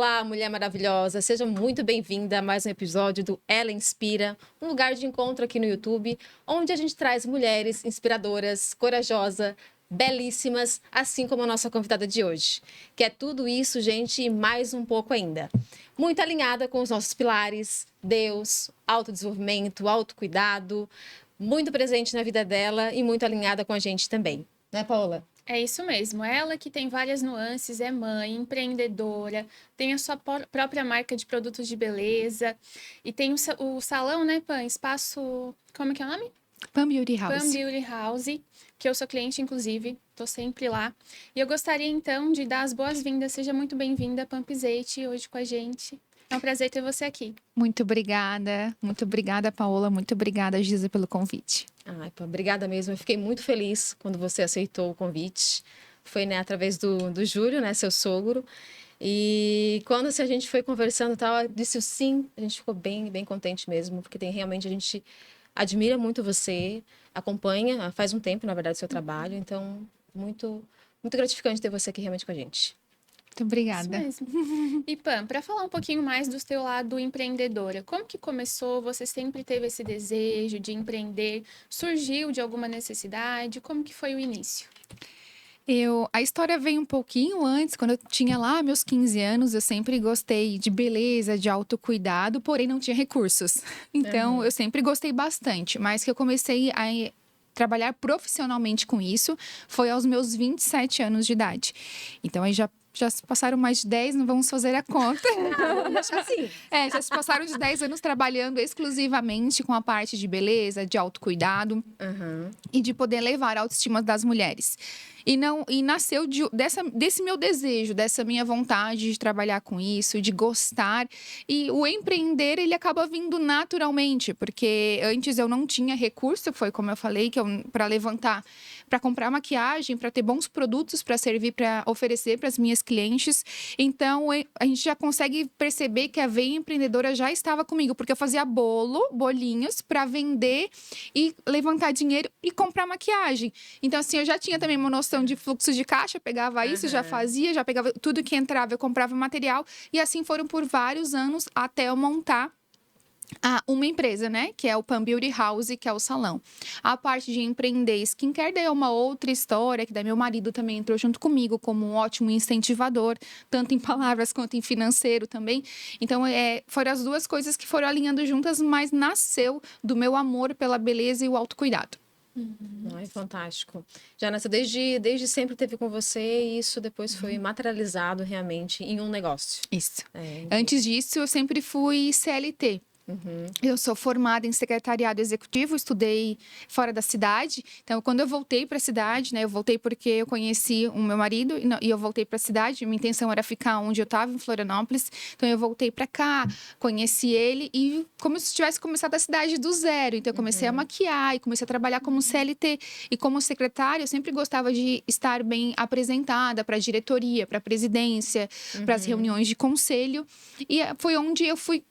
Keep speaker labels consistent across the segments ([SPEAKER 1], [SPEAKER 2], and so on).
[SPEAKER 1] Olá, mulher maravilhosa, seja muito bem-vinda a mais um episódio do Ela Inspira, um lugar de encontro aqui no YouTube, onde a gente traz mulheres inspiradoras, corajosas, belíssimas, assim como a nossa convidada de hoje, que é tudo isso, gente, e mais um pouco ainda. Muito alinhada com os nossos pilares, Deus, autodesenvolvimento, autocuidado, muito presente na vida dela e muito alinhada com a gente também. Né, Paola?
[SPEAKER 2] É isso mesmo. Ela que tem várias nuances, é mãe, empreendedora, tem a sua própria marca de produtos de beleza e tem o salão, né, Pan? Espaço. Como é que é o nome?
[SPEAKER 3] Pan Beauty House.
[SPEAKER 2] Pan Beauty House, que eu sou cliente, inclusive, tô sempre lá. E eu gostaria, então, de dar as boas-vindas. Seja muito bem-vinda, Pampizete, hoje com a gente. É um prazer ter você aqui.
[SPEAKER 3] Muito obrigada, Paola. Muito obrigada, Giza, pelo convite.
[SPEAKER 1] Ai, pô, obrigada mesmo. Eu fiquei muito feliz quando você aceitou o convite. Foi, né, através do Júlio, né, seu sogro. E quando assim, a gente foi conversando e tal, disse o sim, a gente ficou bem contente mesmo, porque realmente a gente admira muito você, acompanha, faz um tempo, na verdade, o seu trabalho. Então, muito gratificante ter você aqui realmente com a gente.
[SPEAKER 3] Muito obrigada.
[SPEAKER 2] Isso mesmo. E Pam, para falar um pouquinho mais do seu lado empreendedora, como que começou? Você sempre teve esse desejo de empreender? Surgiu de alguma necessidade? Como que foi o início?
[SPEAKER 3] A história veio um pouquinho antes, quando eu tinha lá meus 15 anos, eu sempre gostei de beleza, de autocuidado, porém não tinha recursos. Então, eu sempre gostei bastante, mas que eu comecei a trabalhar profissionalmente com isso foi aos meus 27 anos de idade. Então, aí já se passaram mais de 10, não vamos fazer a conta.
[SPEAKER 1] Deixa assim.
[SPEAKER 3] Já se passaram de 10 anos trabalhando exclusivamente com a parte de beleza, de autocuidado e de poder levar a autoestima das mulheres. E nasceu desse meu desejo, dessa minha vontade de trabalhar com isso, de gostar. E o empreender, ele acaba vindo naturalmente, porque antes eu não tinha recurso, foi como eu falei, que para levantar, para comprar maquiagem, para ter bons produtos para servir, para oferecer para as minhas clientes. Então, a gente já consegue perceber que a veia empreendedora já estava comigo, porque eu fazia bolinhos para vender e levantar dinheiro e comprar maquiagem. Então, assim, eu já tinha também uma noção de fluxo de caixa, pegava isso, já pegava tudo que entrava, eu comprava material. E assim foram por vários anos até eu montar uma empresa, né? Que é o Pan Beauty House, que é o salão. A parte de empreender skincare daí é uma outra história, que daí meu marido também entrou junto comigo como um ótimo incentivador, tanto em palavras quanto em financeiro também. Então, foram as duas coisas que foram alinhando juntas, mas nasceu do meu amor pela beleza e o autocuidado.
[SPEAKER 1] Ai, fantástico. Já nasceu desde sempre teve com você e isso depois foi materializado realmente em um negócio.
[SPEAKER 3] Isso. Antes disso, eu sempre fui CLT. Eu sou formada em secretariado executivo, estudei fora da cidade. Então, quando eu voltei para a cidade, né? Eu voltei porque eu conheci o meu marido e eu voltei para a cidade. Minha intenção era ficar onde eu estava, em Florianópolis. Então, eu voltei para cá, conheci ele e como se tivesse começado a cidade do zero. Então, eu comecei a maquiar e comecei a trabalhar como CLT. E como secretária, eu sempre gostava de estar bem apresentada para a diretoria, para a presidência, para as reuniões de conselho. E foi onde eu fui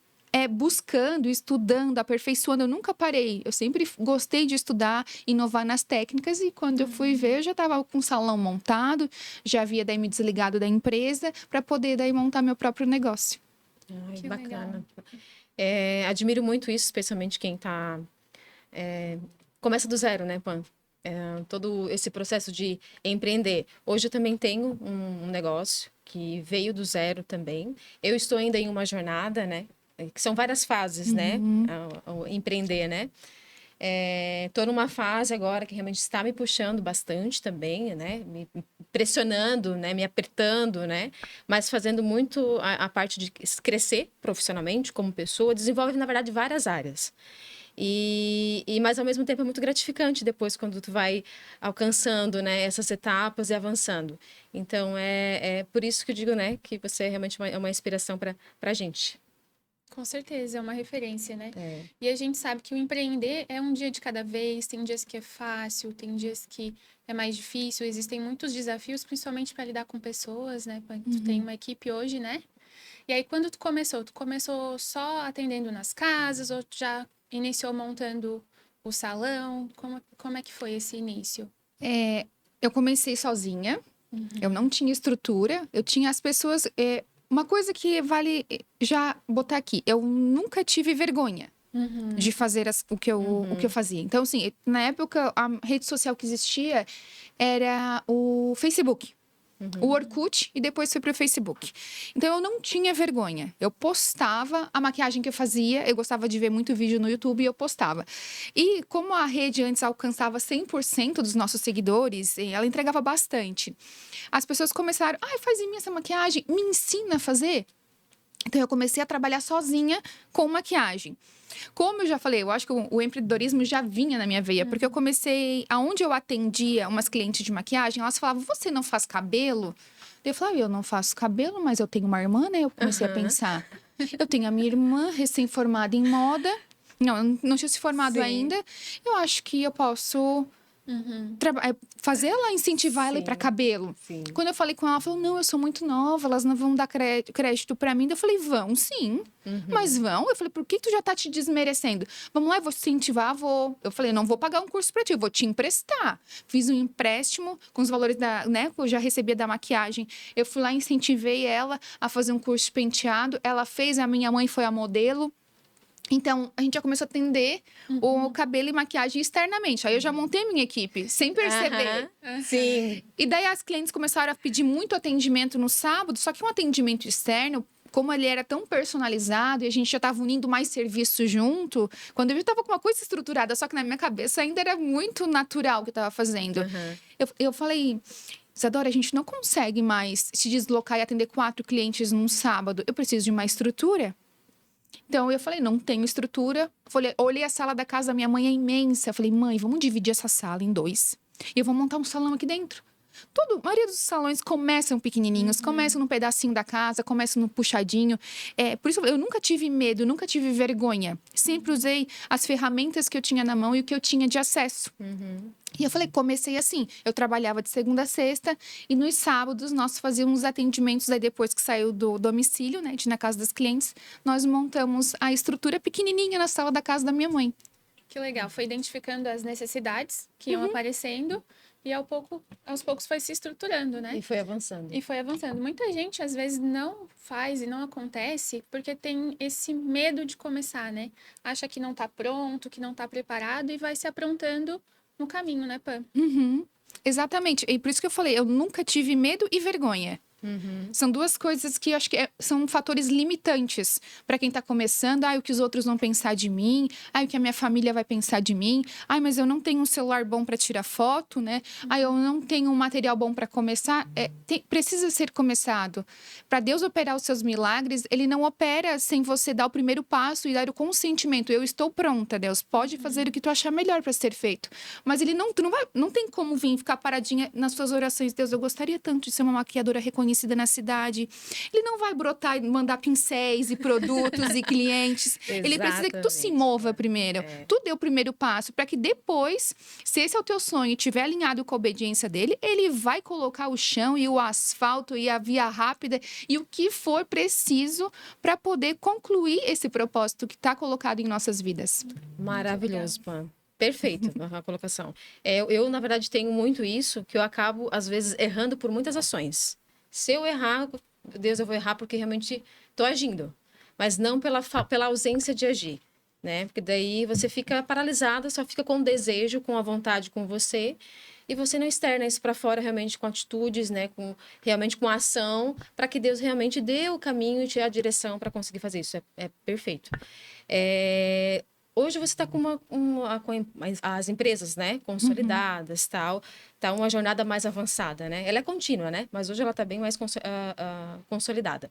[SPEAKER 3] buscando, estudando, aperfeiçoando. Eu nunca parei. Eu sempre gostei de estudar, inovar nas técnicas. E quando eu fui ver, eu já estava com o salão montado. Já havia daí me desligado da empresa para poder daí montar meu próprio negócio.
[SPEAKER 1] Ai,
[SPEAKER 2] Que
[SPEAKER 1] bacana. Admiro muito isso, especialmente quem começa do zero, né, Pan? Todo esse processo de empreender. Hoje eu também tenho um negócio que veio do zero também. Eu estou ainda em uma jornada, né? Que são várias fases, né? O empreender, né? Tô numa fase agora que realmente está me puxando bastante também, né? Me pressionando, né? Me apertando, né? Mas fazendo muito a parte de crescer profissionalmente como pessoa, desenvolve, na verdade, várias áreas. Mas ao mesmo tempo é muito gratificante depois quando tu vai alcançando, né, essas etapas e avançando. Então é por isso que eu digo, né, que você é realmente uma inspiração para a gente.
[SPEAKER 2] Com certeza, é uma referência, né? E a gente sabe que o empreender é um dia de cada vez, tem dias que é fácil, tem dias que é mais difícil, existem muitos desafios, principalmente para lidar com pessoas, né? Tu tem uma equipe hoje, né? E aí, quando tu começou só atendendo nas casas ou tu já iniciou montando o salão? Como é que foi esse início?
[SPEAKER 3] Eu comecei sozinha, eu não tinha estrutura, eu tinha as pessoas... uma coisa que vale já botar aqui. Eu nunca tive vergonha de fazer o que eu fazia. Então, assim, na época, a rede social que existia era o Facebook. O Orkut e depois foi pro Facebook. Então, eu não tinha vergonha. Eu postava a maquiagem que eu fazia. Eu gostava de ver muito vídeo no YouTube e eu postava. E como a rede antes alcançava 100% dos nossos seguidores, ela entregava bastante. As pessoas começaram, faz em mim essa maquiagem, me ensina a fazer. Então, eu comecei a trabalhar sozinha com maquiagem. Como eu já falei, eu acho que o empreendedorismo já vinha na minha veia. Porque eu comecei... Aonde eu atendia umas clientes de maquiagem, elas falavam, você não faz cabelo? Eu falava, eu não faço cabelo, mas eu tenho uma irmã, né? Eu comecei a pensar. Eu tenho a minha irmã, recém-formada em moda. Não tinha se formado ainda. Eu acho que eu posso... fazer ela, incentivar ela a ir para cabelo.
[SPEAKER 1] Sim.
[SPEAKER 3] Quando eu falei com ela, ela falou, não, eu sou muito nova, elas não vão dar crédito para mim. Eu falei, vão sim, mas vão. Eu falei, por que tu já tá te desmerecendo? Vamos lá, eu vou te incentivar, vou. Eu falei, não vou pagar um curso para ti, eu vou te emprestar. Fiz um empréstimo com os valores que eu já recebia da maquiagem. Eu fui lá, incentivei ela a fazer um curso de penteado. Ela fez, a minha mãe foi a modelo. Então, a gente já começou a atender o cabelo e maquiagem externamente. Aí eu já montei minha equipe, sem perceber.
[SPEAKER 1] Sim.
[SPEAKER 3] E daí as clientes começaram a pedir muito atendimento no sábado, só que um atendimento externo, como ele era tão personalizado e a gente já estava unindo mais serviços junto, quando eu já estava com uma coisa estruturada, só que na minha cabeça ainda era muito natural o que eu estava fazendo. Eu falei... Isadora, a gente não consegue mais se deslocar e atender 4 clientes num sábado. Eu preciso de uma estrutura. Então, eu falei, não tenho estrutura. Olhei a sala da casa da minha mãe, é imensa. Eu falei, mãe, vamos dividir essa sala em 2. E eu vou montar um salão aqui dentro. A maioria dos salões começam pequenininhos, começam num pedacinho da casa, começam no puxadinho. Por isso, eu nunca tive medo, nunca tive vergonha. Sempre usei as ferramentas que eu tinha na mão e o que eu tinha de acesso. E eu falei, comecei assim. Eu trabalhava de segunda a sexta e nos sábados nós fazíamos atendimentos. Aí depois que saiu do domicílio, né, de ir na casa das clientes, nós montamos a estrutura pequenininha na sala da casa da minha mãe.
[SPEAKER 2] Que legal. Foi identificando as necessidades que iam aparecendo. E aos poucos foi se estruturando, né?
[SPEAKER 1] E foi avançando.
[SPEAKER 2] Muita gente, às vezes, não faz e não acontece porque tem esse medo de começar, né? Acha que não tá pronto, que não tá preparado e vai se aprontando no caminho, né, Pam?
[SPEAKER 3] Exatamente. E por isso que eu falei, eu nunca tive medo e vergonha. São duas coisas que eu acho que são fatores limitantes para quem está começando. O que os outros vão pensar de mim. O que a minha família vai pensar de mim. Mas eu não tenho um celular bom para tirar foto, né? Eu não tenho um material bom para começar. Precisa ser começado. Para Deus operar os seus milagres, Ele não opera sem você dar o primeiro passo e dar o consentimento. Eu estou pronta, Deus. Pode fazer o que tu achar melhor para ser feito. Mas Ele não tem como vir ficar paradinha nas suas orações. Deus, eu gostaria tanto de ser uma maquiadora reconhecida na cidade. Ele não vai brotar e mandar pincéis e produtos e clientes. Ele precisa que tu se mova primeiro. Tu dê o primeiro passo para que depois, se esse é o teu sonho e estiver alinhado com a obediência dele, ele vai colocar o chão e o asfalto e a via rápida e o que for preciso para poder concluir esse propósito que está colocado em nossas vidas.
[SPEAKER 1] Maravilhoso, Pam. Perfeito a colocação. Eu, na verdade, tenho muito isso, que eu acabo, às vezes, errando por muitas ações. Se eu errar, Deus, eu vou errar porque realmente estou agindo. Mas não pela ausência de agir, né? Porque daí você fica paralisada, só fica com o desejo, com a vontade com você. E você não externa isso para fora realmente com atitudes, né? Realmente com ação, para que Deus realmente dê o caminho e te dê a direção para conseguir fazer isso. É perfeito. Hoje você está com as empresas, né, consolidadas, tal, tá uma jornada mais avançada, né? Ela é contínua, né? Mas hoje ela está bem mais consolidada.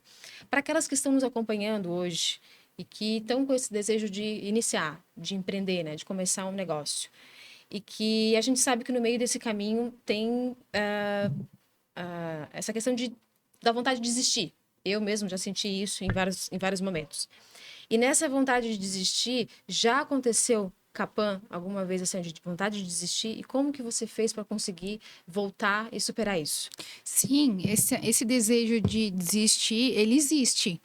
[SPEAKER 1] Para aquelas que estão nos acompanhando hoje e que estão com esse desejo de iniciar, de empreender, né, de começar um negócio, e que a gente sabe que no meio desse caminho tem essa questão da vontade de desistir. Eu mesmo já senti isso em vários momentos. E nessa vontade de desistir, já aconteceu, Pam, alguma vez assim, de vontade de desistir? E como que você fez para conseguir voltar e superar isso?
[SPEAKER 3] Sim, esse desejo de desistir, ele existe.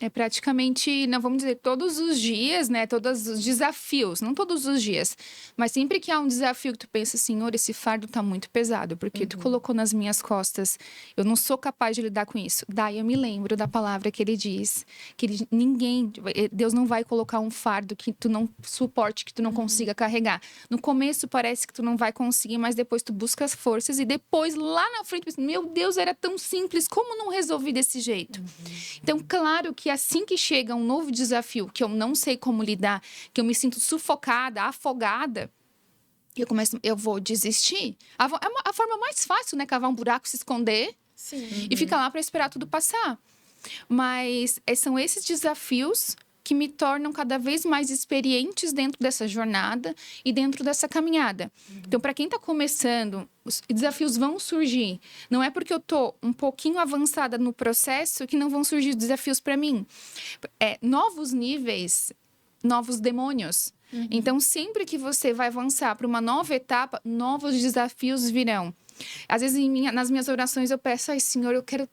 [SPEAKER 3] É praticamente, não vamos dizer todos os dias, né? Todos os desafios, não todos os dias. Mas sempre que há um desafio que tu pensa, Senhor, esse fardo tá muito pesado, porque tu colocou nas minhas costas. Eu não sou capaz de lidar com isso. Daí eu me lembro da palavra que ele diz, que Deus não vai colocar um fardo que tu não suporte, que tu não consiga carregar. No começo parece que tu não vai conseguir, mas depois tu busca as forças e depois lá na frente, meu Deus, era tão simples, como não resolvi desse jeito? Então, claro que assim que chega um novo desafio, que eu não sei como lidar, que eu me sinto sufocada, afogada, eu vou desistir. A forma mais fácil, né? Cavar um buraco, se esconder e ficar lá para esperar tudo passar. Mas são esses desafios que me tornam cada vez mais experientes dentro dessa jornada e dentro dessa caminhada. Então, para quem está começando, os desafios vão surgir. Não é porque eu estou um pouquinho avançada no processo que não vão surgir desafios para mim. Novos níveis, novos demônios. Então, sempre que você vai avançar para uma nova etapa, novos desafios virão. Às vezes, nas minhas orações, eu peço, ai, Senhor, eu quero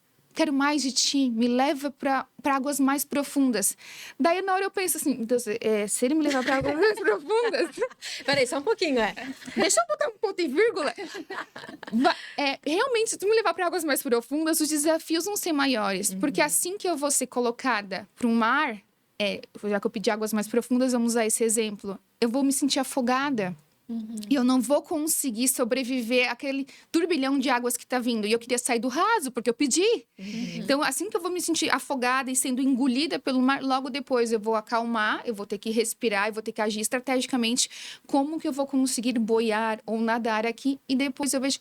[SPEAKER 3] mais de ti, me leva para águas mais profundas. Daí, na hora, eu penso assim, Deus, se ele me levar para águas mais profundas...
[SPEAKER 1] Peraí, só um pouquinho,
[SPEAKER 3] Deixa eu botar um ponto e vírgula. Realmente, se tu me levar para águas mais profundas, os desafios vão ser maiores. Porque assim que eu vou ser colocada para um mar, já que eu pedi águas mais profundas, vamos usar esse exemplo, eu vou me sentir afogada. E eu não vou conseguir sobreviver àquele turbilhão de águas que está vindo. E eu queria sair do raso, porque eu pedi. Então, assim que eu vou me sentir afogada e sendo engolida pelo mar, logo depois eu vou acalmar, eu vou ter que respirar, eu vou ter que agir estrategicamente. Como que eu vou conseguir boiar ou nadar aqui? E depois eu vejo,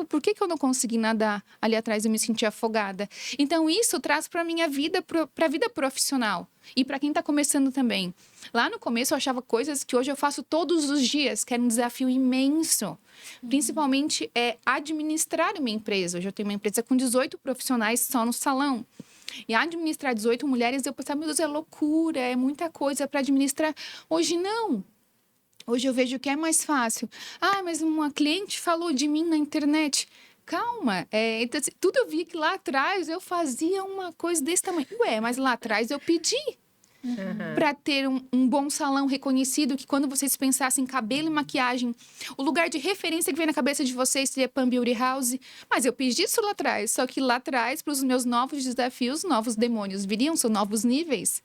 [SPEAKER 3] por que eu não consegui nadar ali atrás? Eu me senti afogada. Então, isso traz para a minha vida, para a vida profissional. E para quem está começando também. Lá no começo eu achava coisas que hoje eu faço todos os dias, que era um desafio imenso. Principalmente administrar uma empresa. Hoje eu tenho uma empresa com 18 profissionais só no salão. E administrar 18 mulheres, eu pensava, meu Deus, é loucura, é muita coisa para administrar. Hoje não. Hoje eu vejo que é mais fácil. Ah, mas uma cliente falou de mim na internet. Calma, então, tudo eu vi que lá atrás eu fazia uma coisa desse tamanho. Mas lá atrás eu pedi para ter um bom salão reconhecido, que quando vocês pensassem em cabelo e maquiagem, o lugar de referência que vem na cabeça de vocês seria Pan Beauty House. Mas eu pedi isso lá atrás, só que lá atrás, para os meus novos desafios, novos demônios viriam, são novos níveis.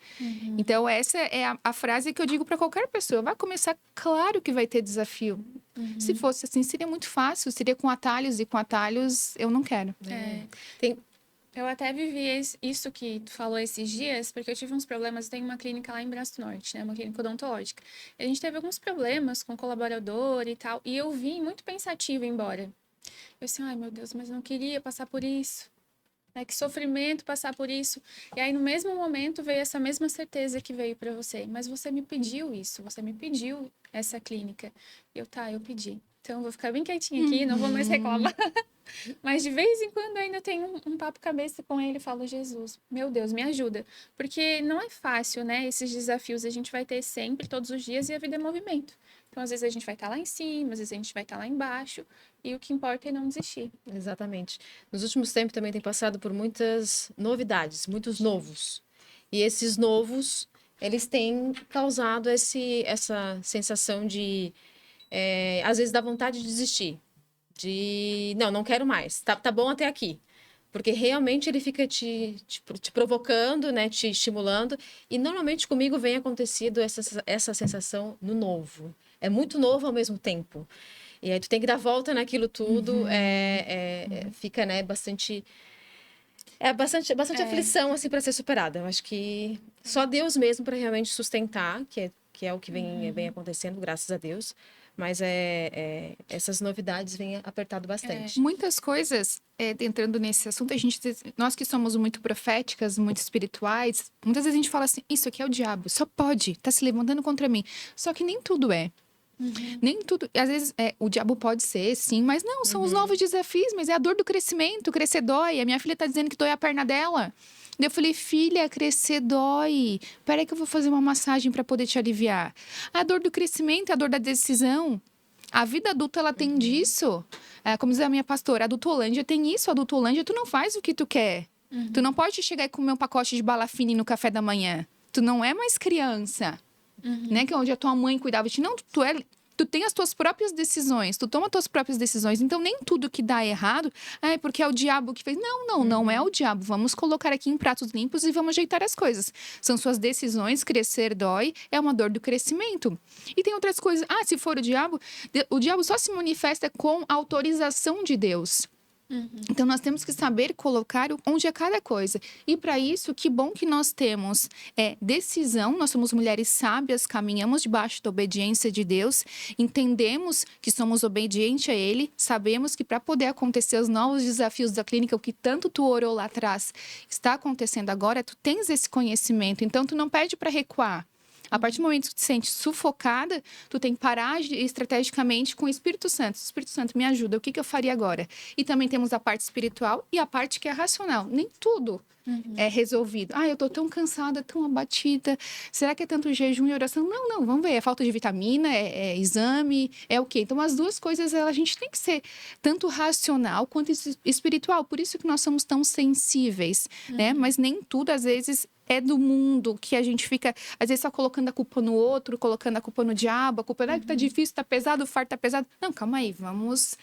[SPEAKER 3] Então, essa é a frase que eu digo para qualquer pessoa. Vai começar, claro que vai ter desafio. Se fosse assim, seria muito fácil, seria com atalhos, e com atalhos eu não quero.
[SPEAKER 2] Eu até vivi isso que tu falou esses dias, porque eu tive uns problemas. Eu tenho uma clínica lá em Braço Norte, né? Uma clínica odontológica. A gente teve alguns problemas com colaborador e tal. E eu vim muito pensativa embora. Eu assim, ai meu Deus, mas eu não queria passar por isso. Que sofrimento passar por isso. E aí, no mesmo momento, veio essa mesma certeza que veio para você. Mas você me pediu isso, você me pediu essa clínica. Eu pedi. Então, eu vou ficar bem quietinha aqui, não vou mais reclamar. Mas, de vez em quando, eu ainda tenho um papo cabeça com ele e falo, Jesus, meu Deus, me ajuda. Porque não é fácil, né? Esses desafios a gente vai ter sempre, todos os dias, e a vida é movimento. Então, às vezes, a gente vai estar lá em cima, às vezes, a gente vai estar lá embaixo. E o que importa é não desistir.
[SPEAKER 1] Exatamente. Nos últimos tempos, também tem passado por muitas novidades, muitos novos. E esses novos, eles têm causado essa sensação de... às vezes dá vontade de desistir. Não quero mais. Tá bom até aqui. Porque realmente ele fica te provocando, né? Te estimulando. E normalmente comigo vem acontecido essa sensação no novo. É muito novo ao mesmo tempo. E aí tu tem que dar volta naquilo tudo. Fica, né, bastante aflição, assim, para ser superada. Eu acho que só Deus mesmo para realmente sustentar, que é o que vem acontecendo, graças a Deus. Mas essas novidades vêm apertado bastante.
[SPEAKER 3] Muitas coisas, entrando nesse assunto, nós que somos muito proféticas, muito espirituais, muitas vezes a gente fala assim, isso aqui é o diabo, só pode, tá se levantando contra mim. Só que nem tudo é. Nem tudo, às vezes o diabo pode ser, sim, mas não, são os novos desafios, mas é a dor do crescimento, crescer dói. A minha filha tá dizendo que dói a perna dela. Eu falei, filha, crescer dói. Peraí que eu vou fazer uma massagem para poder te aliviar. A dor do crescimento é a dor da decisão. A vida adulta, ela tem disso. Como diz a minha pastora, a adultolândia tem isso. A adultolândia, tu não faz o que tu quer. Tu não pode chegar e comer um pacote de bala fine no café da manhã. Tu não é mais criança, né? Que é onde a tua mãe cuidava de ti. Não, tu tem as tuas próprias decisões, tu toma as tuas próprias decisões. Então, nem tudo que dá errado é porque é o diabo que fez. Não é o diabo. Vamos colocar aqui em pratos limpos e vamos ajeitar as coisas. São suas decisões, crescer dói, é uma dor do crescimento. E tem outras coisas. Se for o diabo só se manifesta com a autorização de Deus. Então, nós temos que saber colocar onde é cada coisa. E, para isso, que bom que nós temos decisão. Nós somos mulheres sábias, caminhamos debaixo da obediência de Deus. Entendemos que somos obedientes a Ele. Sabemos que, para poder acontecer os novos desafios da clínica, o que tanto tu orou lá atrás, está acontecendo agora, tu tens esse conhecimento. Então, tu não pede para recuar. A partir do momento que tu te sente sufocada, tu tem que parar estrategicamente com o Espírito Santo. Espírito Santo, me ajuda. O que eu faria agora? E também temos a parte espiritual e a parte que é racional. Nem tudo é resolvido. Eu tô tão cansada, tão abatida. Será que é tanto jejum e oração? Não. Vamos ver. É falta de vitamina, é exame, é o quê? Então, as duas coisas, a gente tem que ser tanto racional quanto espiritual. Por isso que nós somos tão sensíveis, né? Mas nem tudo, às vezes, é do mundo, que a gente fica, às vezes, só colocando a culpa no outro, colocando a culpa no diabo, a culpa que tá difícil, tá pesado, o fardo tá pesado. Não, calma aí, vamos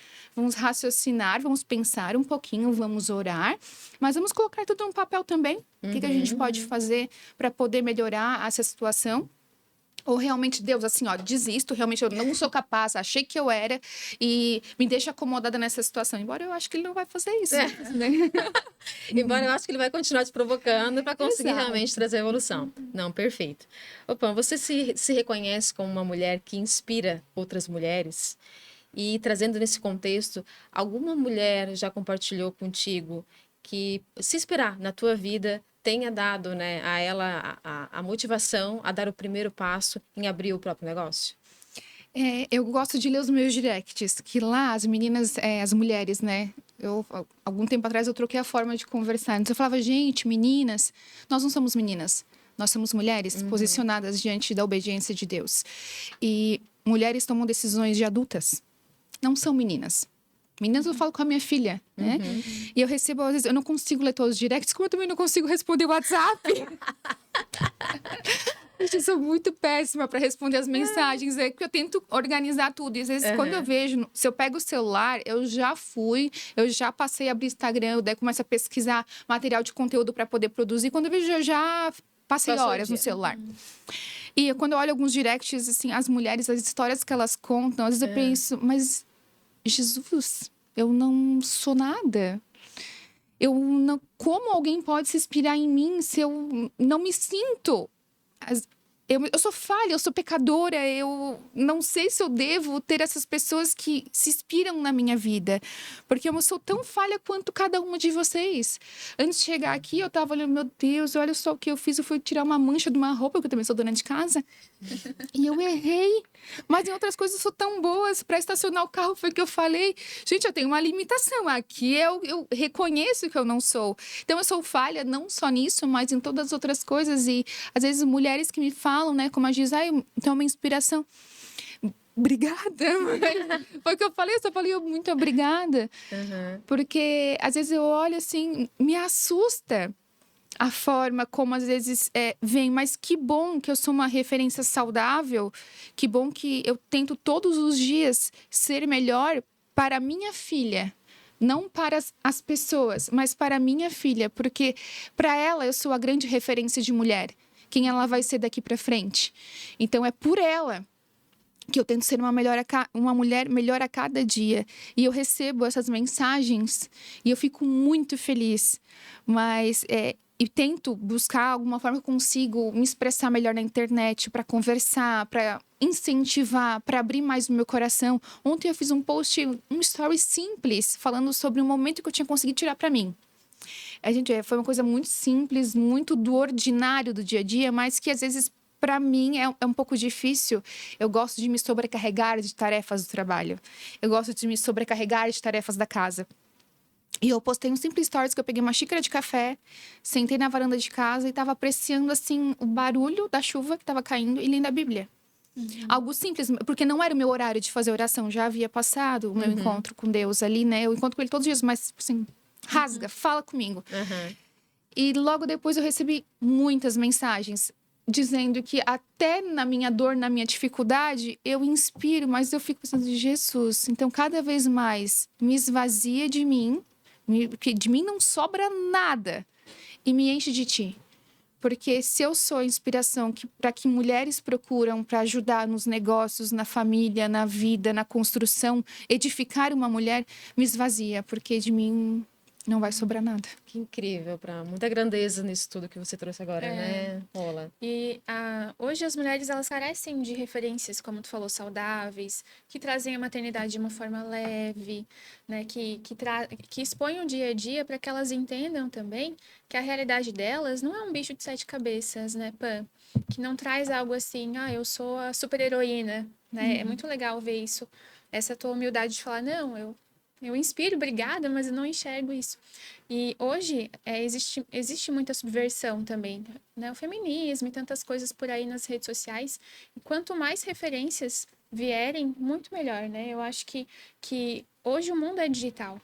[SPEAKER 3] raciocinar, vamos pensar um pouquinho, vamos orar, mas vamos colocar tudo no papel também. O que a gente pode fazer para poder melhorar essa situação? Ou realmente, Deus, assim, desisto, realmente eu não sou capaz, achei que eu era e me deixa acomodada nessa situação. Embora eu acho que ele não vai fazer isso. Né?
[SPEAKER 1] Embora eu acho que ele vai continuar te provocando para conseguir realmente trazer evolução. Não, perfeito. Pan, você se reconhece como uma mulher que inspira outras mulheres? E trazendo nesse contexto, alguma mulher já compartilhou contigo que se inspirar na tua vida tenha dado, né, a ela a motivação a dar o primeiro passo em abrir o próprio negócio?
[SPEAKER 3] Eu gosto de ler os meus directs, que lá as meninas, as mulheres, né? Algum tempo atrás eu troquei a forma de conversar. Então eu falava, gente, meninas, nós não somos meninas. Nós somos mulheres posicionadas diante da obediência de Deus. E mulheres tomam decisões de adultas. Não são meninas. Meninas, eu falo com a minha filha, né? E eu recebo, às vezes, eu não consigo ler todos os directs, como eu também não consigo responder o WhatsApp. Eu sou muito péssima para responder as mensagens, porque eu tento organizar tudo. E às vezes, quando eu vejo, se eu pego o celular, eu já passei a abrir Instagram, daí começo a pesquisar material de conteúdo para poder produzir. Quando eu vejo, eu já passei horas no celular. E quando eu olho alguns directs, assim, as mulheres, as histórias que elas contam, às vezes eu penso, mas Jesus, eu não sou nada. Como alguém pode se inspirar em mim se eu não me sinto? Eu sou falha, eu sou pecadora, eu não sei se eu devo ter essas pessoas que se inspiram na minha vida, porque eu sou tão falha quanto cada uma de vocês. Antes de chegar aqui, eu tava olhando, meu Deus, olha só o que eu fiz, eu fui tirar uma mancha de uma roupa, porque eu também sou dona de casa, e eu errei, mas em outras coisas eu sou tão boa, para estacionar o carro foi o que eu falei, gente, eu tenho uma limitação, aqui eu reconheço que eu não sou, então eu sou falha não só nisso, mas em todas as outras coisas, e às vezes mulheres que me falam, né, como a diz, então é uma inspiração. Obrigada. Foi o que eu falei, eu só falei muito obrigada. Porque às vezes eu olho assim, me assusta a forma como às vezes vem, mas que bom que eu sou uma referência saudável, que bom que eu tento todos os dias ser melhor para minha filha. Não para as pessoas, mas para minha filha, porque para ela eu sou a grande referência de mulher. Quem ela vai ser daqui para frente. Então, é por ela que eu tento ser uma mulher melhor a cada dia. E eu recebo essas mensagens e eu fico muito feliz. Mas e tento buscar alguma forma que eu consigo me expressar melhor na internet, para conversar, para incentivar, para abrir mais o meu coração. Ontem eu fiz um post, um story simples, falando sobre um momento que eu tinha conseguido tirar para mim. Foi uma coisa muito simples, muito do ordinário do dia a dia, mas que às vezes, para mim, é um pouco difícil. Eu gosto de me sobrecarregar de tarefas do trabalho. Eu gosto de me sobrecarregar de tarefas da casa. E eu postei um simples stories que eu peguei uma xícara de café, sentei na varanda de casa e estava apreciando, assim, o barulho da chuva que estava caindo e lendo a Bíblia. Algo simples, porque não era o meu horário de fazer oração. Já havia passado o meu encontro com Deus ali, né? Eu encontro com Ele todos os dias, mas, assim... rasga, fala comigo. E logo depois eu recebi muitas mensagens dizendo que até na minha dor, na minha dificuldade, eu inspiro, mas eu fico pensando, Jesus, então cada vez mais me esvazia de mim, porque de mim não sobra nada, e me enche de ti. Porque se eu sou a inspiração para que mulheres procuram para ajudar nos negócios, na família, na vida, na construção, edificar uma mulher, me esvazia, porque de mim não vai sobrar nada.
[SPEAKER 1] Que incrível, para muita grandeza nisso tudo que você trouxe agora, né, Paula?
[SPEAKER 2] E hoje as mulheres, elas carecem de referências, como tu falou, saudáveis, que trazem a maternidade de uma forma leve, né, que expõem o dia a dia para que elas entendam também que a realidade delas não é um bicho de 7 cabeças, né, Pan? Que não traz algo assim, eu sou a super-heroína, né? É muito legal ver isso, essa tua humildade de falar, não, eu inspiro, obrigada, mas eu não enxergo isso. E hoje existe muita subversão também, né? O feminismo e tantas coisas por aí nas redes sociais. E quanto mais referências vierem, muito melhor, né? Eu acho que hoje o mundo é digital.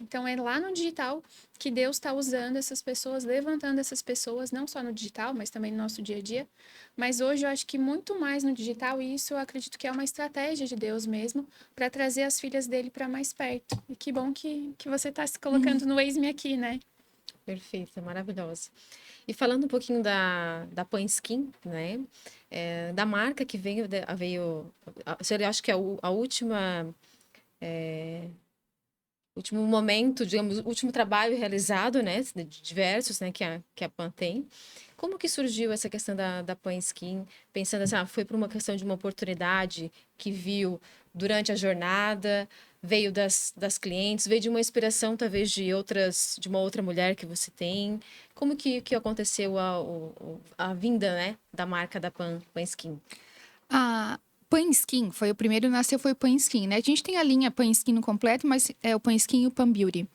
[SPEAKER 2] Então, é lá no digital que Deus está usando essas pessoas, levantando essas pessoas, não só no digital, mas também no nosso dia a dia. Mas hoje eu acho que muito mais no digital, e isso eu acredito que é uma estratégia de Deus mesmo, para trazer as filhas dele para mais perto. E que bom que você está se colocando no Eis-me Aqui, né?
[SPEAKER 1] Perfeita, maravilhosa. E falando um pouquinho da Pan Skin, né? Da marca que veio, eu acho que é a última... último momento, digamos, último trabalho realizado, né, de diversos, né, que a Pan tem. Como que surgiu essa questão da Pan Skin? Pensando assim, foi por uma questão de uma oportunidade que viu durante a jornada, veio das clientes, veio de uma inspiração talvez de uma outra mulher que você tem. Como que aconteceu a vinda, né, da marca da Pan Skin?
[SPEAKER 3] Pan Skin foi o primeiro, nasceu foi o Pan Skin, né? A gente tem a linha Pan Skin no completo, mas é o Pan Skin e o Pan Beauty.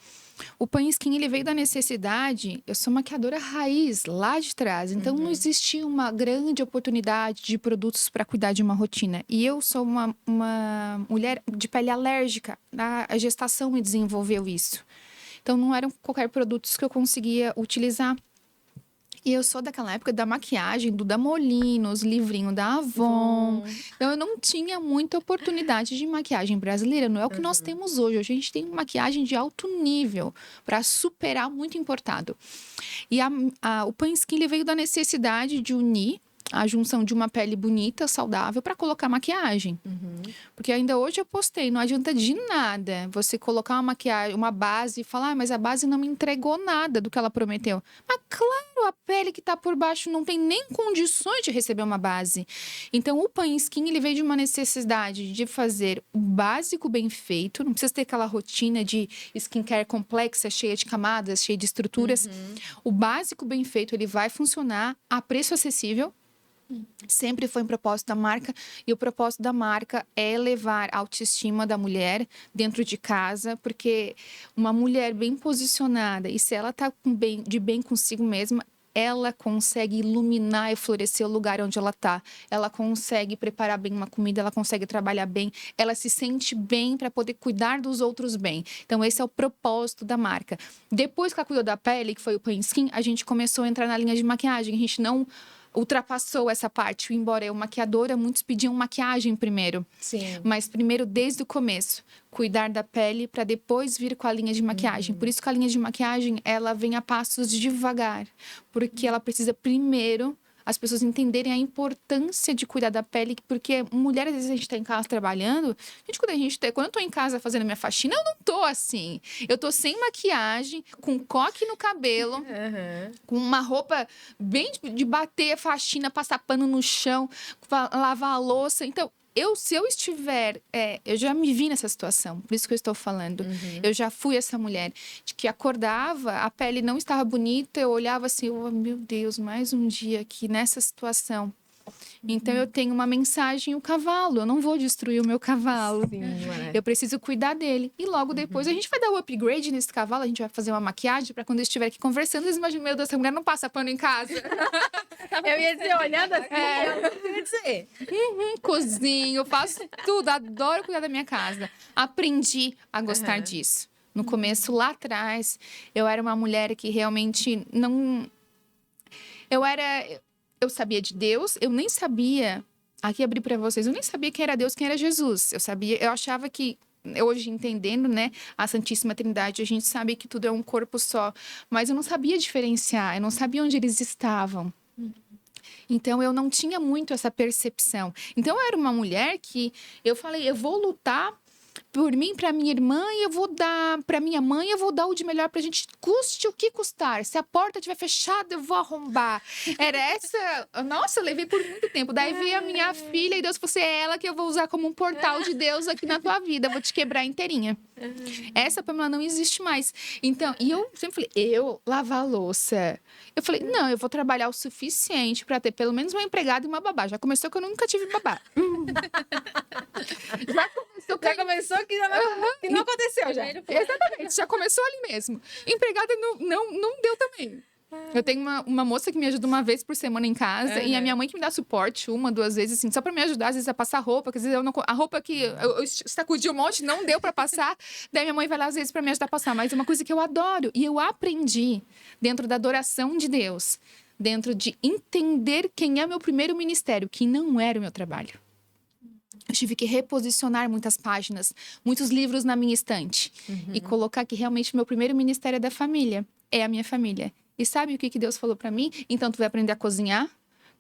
[SPEAKER 3] O Pan Skin, ele veio da necessidade, eu sou maquiadora raiz, lá de trás, então não existia uma grande oportunidade de produtos para cuidar de uma rotina. E eu sou uma mulher de pele alérgica, a gestação me desenvolveu isso. Então não eram qualquer produtos que eu conseguia utilizar. E eu sou daquela época da maquiagem, do da Molinos, livrinho da Avon. Então, eu não tinha muita oportunidade de maquiagem brasileira. Não é o que nós temos hoje. Hoje a gente tem maquiagem de alto nível para superar muito importado. E o Pan Skin, ele veio da necessidade de unir a junção de uma pele bonita, saudável, para colocar maquiagem. Porque ainda hoje eu postei, não adianta de nada você colocar uma maquiagem, uma base e falar, mas a base não me entregou nada do que ela prometeu. Mas claro, a pele que tá por baixo não tem nem condições de receber uma base. Então, o Pan Skin, ele veio de uma necessidade de fazer o básico bem feito, não precisa ter aquela rotina de skincare complexa, cheia de camadas, cheia de estruturas. O básico bem feito, ele vai funcionar a preço acessível. Sempre foi um propósito da marca, e o propósito da marca é elevar a autoestima da mulher dentro de casa, porque uma mulher bem posicionada, e se ela está de bem consigo mesma, ela consegue iluminar e florescer o lugar onde ela está. Ela consegue preparar bem uma comida, ela consegue trabalhar bem, ela se sente bem para poder cuidar dos outros bem. Então, esse é o propósito da marca. Depois que ela cuidou da pele, que foi o Pan Skin, a gente começou a entrar na linha de maquiagem. A gente não ultrapassou essa parte, embora eu maquiadora, muitos pediam maquiagem primeiro.
[SPEAKER 1] Sim.
[SPEAKER 3] Mas primeiro, desde o começo, cuidar da pele para depois vir com a linha de maquiagem. Por isso que a linha de maquiagem, ela vem a passos devagar, porque ela precisa primeiro as pessoas entenderem a importância de cuidar da pele, porque mulher, às vezes, a gente tá em casa trabalhando. Quando eu tô em casa fazendo minha faxina, eu não tô assim. Eu tô sem maquiagem, com coque no cabelo, com uma roupa bem de bater a faxina, passar pano no chão, lavar a louça. Então, se eu estiver... eu já me vi nessa situação, por isso que eu estou falando. Eu já fui essa mulher de que acordava, a pele não estava bonita, eu olhava assim, meu Deus, mais um dia aqui nessa situação. Então, eu tenho uma mensagem, o cavalo. Eu não vou destruir o meu cavalo.
[SPEAKER 1] Sim,
[SPEAKER 3] eu preciso cuidar dele. E logo depois, a gente vai dar o upgrade nesse cavalo. A gente vai fazer uma maquiagem para quando eu estiver aqui conversando, eles imaginam, meu Deus, essa mulher não passa pano em casa.
[SPEAKER 1] Eu ia dizer, olhando assim, eu ia dizer.
[SPEAKER 3] Cozinho, faço tudo. Adoro cuidar da minha casa. Aprendi a gostar disso. No começo, lá atrás, eu era uma mulher que realmente não... Eu sabia de Deus, eu nem sabia... Aqui abri para vocês, eu nem sabia quem era Deus, quem era Jesus. Eu achava que, hoje entendendo, né, a Santíssima Trindade, a gente sabe que tudo é um corpo só. Mas eu não sabia diferenciar, eu não sabia onde eles estavam. Então, eu não tinha muito essa percepção. Então, eu era uma mulher que eu falei, eu vou lutar por mim, para minha irmã, e eu vou dar para minha mãe, eu vou dar o de melhor pra gente, custe o que custar. Se a porta estiver fechada, eu vou arrombar. Era essa... Nossa, eu levei por muito tempo. Daí veio a minha filha e Deus falou assim, é ela que eu vou usar como um portal de Deus aqui na tua vida. Eu vou te quebrar inteirinha. Essa Pamela não existe mais. Então, e eu sempre falei, eu lavar a louça. Eu falei, não, eu vou trabalhar o suficiente para ter pelo menos uma empregada e uma babá. Já começou que eu nunca tive babá.
[SPEAKER 1] Já começou que não aconteceu já.
[SPEAKER 3] Exatamente, já começou ali mesmo. Empregada não deu também. Eu tenho uma moça que me ajuda uma vez por semana em casa e a minha mãe que me dá suporte 1, 2 vezes, assim, só pra me ajudar, às vezes, a passar roupa, que às vezes a roupa que eu sacudi um monte, não deu pra passar, daí minha mãe vai lá, às vezes, pra me ajudar a passar. Mas é uma coisa que eu adoro e eu aprendi dentro da adoração de Deus, dentro de entender quem é o meu primeiro ministério, que não era o meu trabalho. Eu tive que reposicionar muitas páginas, muitos livros na minha estante. E colocar que realmente o meu primeiro ministério é da família. É a minha família. E sabe o que Deus falou pra mim? Então, tu vai aprender a cozinhar,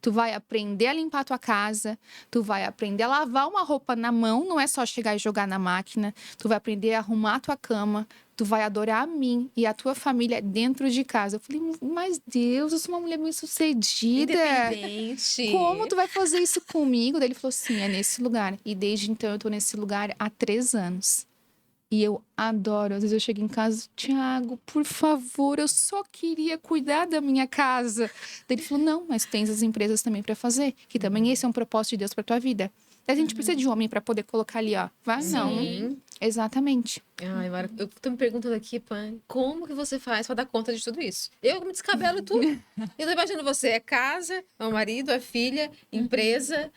[SPEAKER 3] tu vai aprender a limpar a tua casa, tu vai aprender a lavar uma roupa na mão, não é só chegar e jogar na máquina. Tu vai aprender a arrumar a tua cama, tu vai adorar a mim e a tua família dentro de casa. Eu falei, mas Deus, eu sou uma mulher bem-sucedida.
[SPEAKER 1] Independente.
[SPEAKER 3] Como tu vai fazer isso comigo? Daí ele falou, sim, é nesse lugar. E desde então eu tô nesse lugar há 3 anos. E eu adoro. Às vezes eu chego em casa, Tiago, por favor, eu só queria cuidar da minha casa. Daí ele falou, não, mas tens as empresas também para fazer. Que também esse é um propósito de Deus para tua vida. Daí a gente precisa de homem para poder colocar ali, ó. Vai?
[SPEAKER 1] Sim.
[SPEAKER 3] Não. Exatamente.
[SPEAKER 1] Ai, Mara, eu tô me perguntando aqui, Pan, como que você faz para dar conta de tudo isso? Eu me descabelo tudo. Eu tô imaginando você, é casa, é o marido, é filha, empresa...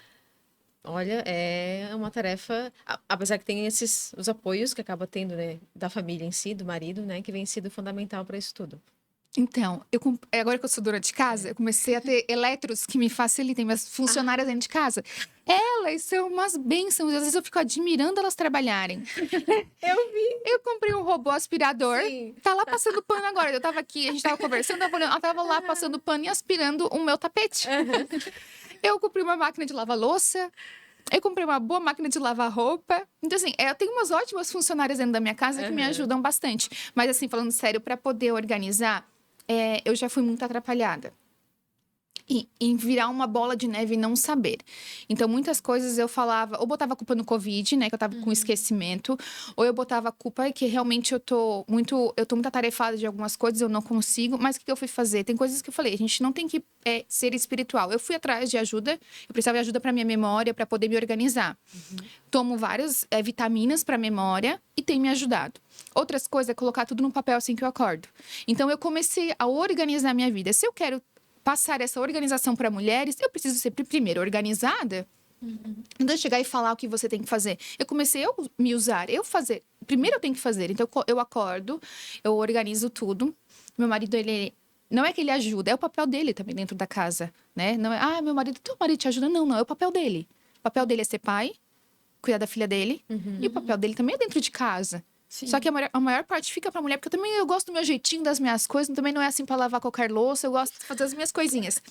[SPEAKER 1] Olha, é uma tarefa, apesar que tem os apoios que acaba tendo, né, da família em si, do marido, né, que vem sido fundamental para isso tudo.
[SPEAKER 3] Então, agora que eu sou dona de casa, eu comecei a ter eletros que me facilitem, minhas funcionárias dentro de casa. Elas são umas bênçãos, às vezes eu fico admirando elas trabalharem.
[SPEAKER 1] Eu vi.
[SPEAKER 3] Eu comprei um robô aspirador,
[SPEAKER 1] Sim.
[SPEAKER 3] tá lá passando pano agora. Eu tava aqui, a gente tava conversando, ela tava lá passando pano e aspirando o meu tapete. Eu comprei uma máquina de lavar louça. Eu comprei uma boa máquina de lavar roupa. Então, assim, eu tenho umas ótimas funcionárias dentro da minha casa que me ajudam bastante. Mas, assim, falando sério, para poder organizar, eu já fui muito atrapalhada. E em virar uma bola de neve e não saber. Então, muitas coisas eu falava, ou botava a culpa no Covid, né, que eu tava com esquecimento, ou eu botava a culpa que realmente eu tô muito atarefada de algumas coisas, eu não consigo, mas o que eu fui fazer? Tem coisas que eu falei, a gente não tem que ser espiritual. Eu fui atrás de ajuda, eu precisava de ajuda para minha memória, para poder me organizar. Tomo várias vitaminas para memória e tem me ajudado. Outras coisas é colocar tudo no papel assim que eu acordo. Então, eu comecei a organizar a minha vida. Se eu quero passar essa organização para mulheres, eu preciso ser primeiro organizada. Não chegar e falar o que você tem que fazer. Eu comecei a me usar, eu fazer. Primeiro eu tenho que fazer. Então, eu acordo, eu organizo tudo. Meu marido, ele... Não é que ele ajuda, é o papel dele também dentro da casa, né? Não é, meu marido, teu marido te ajuda? Não, é o papel dele. O papel dele é ser pai, cuidar da filha dele. E o papel dele também é dentro de casa. Sim. Só que a maior parte fica pra mulher, porque eu gosto do meu jeitinho, das minhas coisas, também não é assim pra lavar qualquer louça, eu gosto de fazer as minhas coisinhas.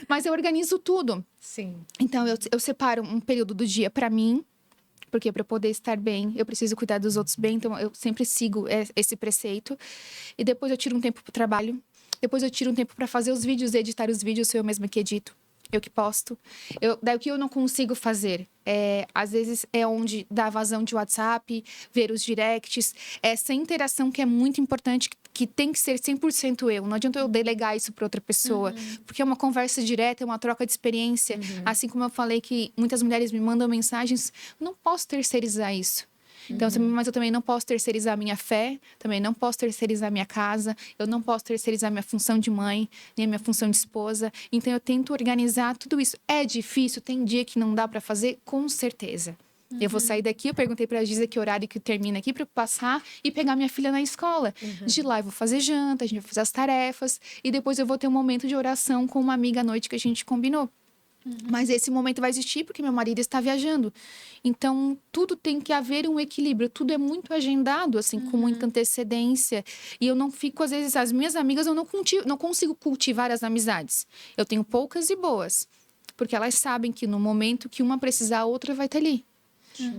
[SPEAKER 3] Mas eu organizo tudo.
[SPEAKER 1] Sim.
[SPEAKER 3] Então, eu separo um período do dia pra mim, porque para poder estar bem, eu preciso cuidar dos outros bem, então eu sempre sigo esse preceito. E depois eu tiro um tempo pro trabalho, depois eu tiro um tempo pra fazer os vídeos, editar os vídeos, sou eu mesma que edito. Eu que posto. Daí o que eu não consigo fazer? Às vezes é onde dá vazão de WhatsApp, ver os directs. Essa interação que é muito importante, que tem que ser 100% eu. Não adianta eu delegar isso para outra pessoa. Porque é uma conversa direta, é uma troca de experiência. Assim como eu falei que muitas mulheres me mandam mensagens, não posso terceirizar isso. Então, mas eu também não posso terceirizar a minha fé, também não posso terceirizar a minha casa, eu não posso terceirizar a minha função de mãe, nem a minha função de esposa. Então, eu tento organizar tudo isso. É difícil, tem dia que não dá para fazer, com certeza. Eu vou sair daqui, eu perguntei pra Giza que horário que termina aqui pra eu passar e pegar minha filha na escola. De lá eu vou fazer janta, a gente vai fazer as tarefas e depois eu vou ter um momento de oração com uma amiga à noite que a gente combinou. Mas esse momento vai existir porque meu marido está viajando. Então, tudo tem que haver um equilíbrio. Tudo é muito agendado, assim, com muita antecedência. E eu não fico, às vezes, as minhas amigas, eu não consigo cultivar as amizades. Eu tenho poucas e boas. Porque elas sabem que no momento que uma precisar, a outra vai estar ali.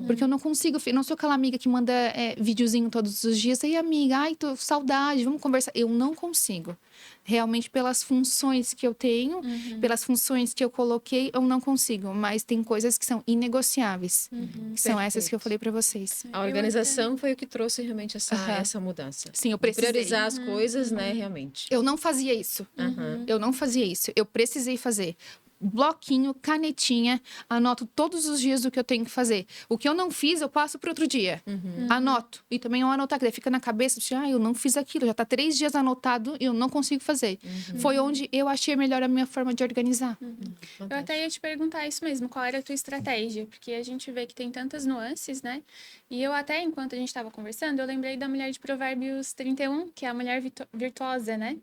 [SPEAKER 3] Porque eu não consigo, eu não sou aquela amiga que manda videozinho todos os dias. Ei, amiga, ai, tô saudade, vamos conversar. Eu não consigo. Realmente, pelas funções que eu tenho, pelas funções que eu coloquei, eu não consigo. Mas tem coisas que são inegociáveis. Que são essas que eu falei pra vocês.
[SPEAKER 1] A organização foi o que trouxe realmente essa mudança.
[SPEAKER 3] Sim, eu precisei.
[SPEAKER 1] Priorizar as coisas, né, realmente.
[SPEAKER 3] Eu não fazia isso. Eu não fazia isso. Eu precisei fazer. Bloquinho, canetinha, anoto todos os dias o que eu tenho que fazer. O que eu não fiz, eu passo para outro dia. Anoto. E também eu anotar, que daí fica na cabeça, eu não fiz aquilo, já tá 3 dias anotado e eu não consigo fazer. Foi onde eu achei melhor a minha forma de organizar.
[SPEAKER 2] Eu até ia te perguntar isso mesmo, qual era a tua estratégia? Porque a gente vê que tem tantas nuances, né? E eu até, enquanto a gente estava conversando, eu lembrei da mulher de Provérbios 31, que é a mulher virtuosa, né?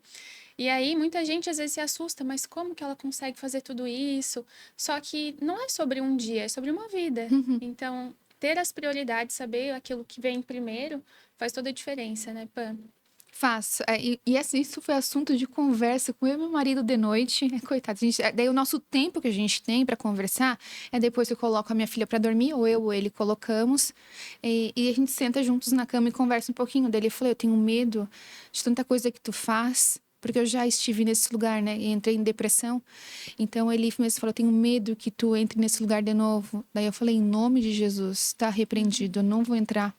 [SPEAKER 2] E aí, muita gente às vezes se assusta, mas como que ela consegue fazer tudo isso? Só que não é sobre um dia, é sobre uma vida. Então, ter as prioridades, saber aquilo que vem primeiro, faz toda a diferença, né, Pam?
[SPEAKER 3] Faço. Assim, isso foi assunto de conversa com eu e meu marido de noite. Coitado, daí o nosso tempo que a gente tem para conversar é depois que eu coloco a minha filha para dormir, ou eu ou ele colocamos, e a gente senta juntos na cama e conversa um pouquinho. Daí ele falou, eu tenho medo de tanta coisa que tu faz, porque eu já estive nesse lugar, né? E entrei em depressão. Então, ele mesmo falou, eu tenho medo que tu entre nesse lugar de novo. Daí eu falei, em nome de Jesus, tá repreendido, eu não vou entrar.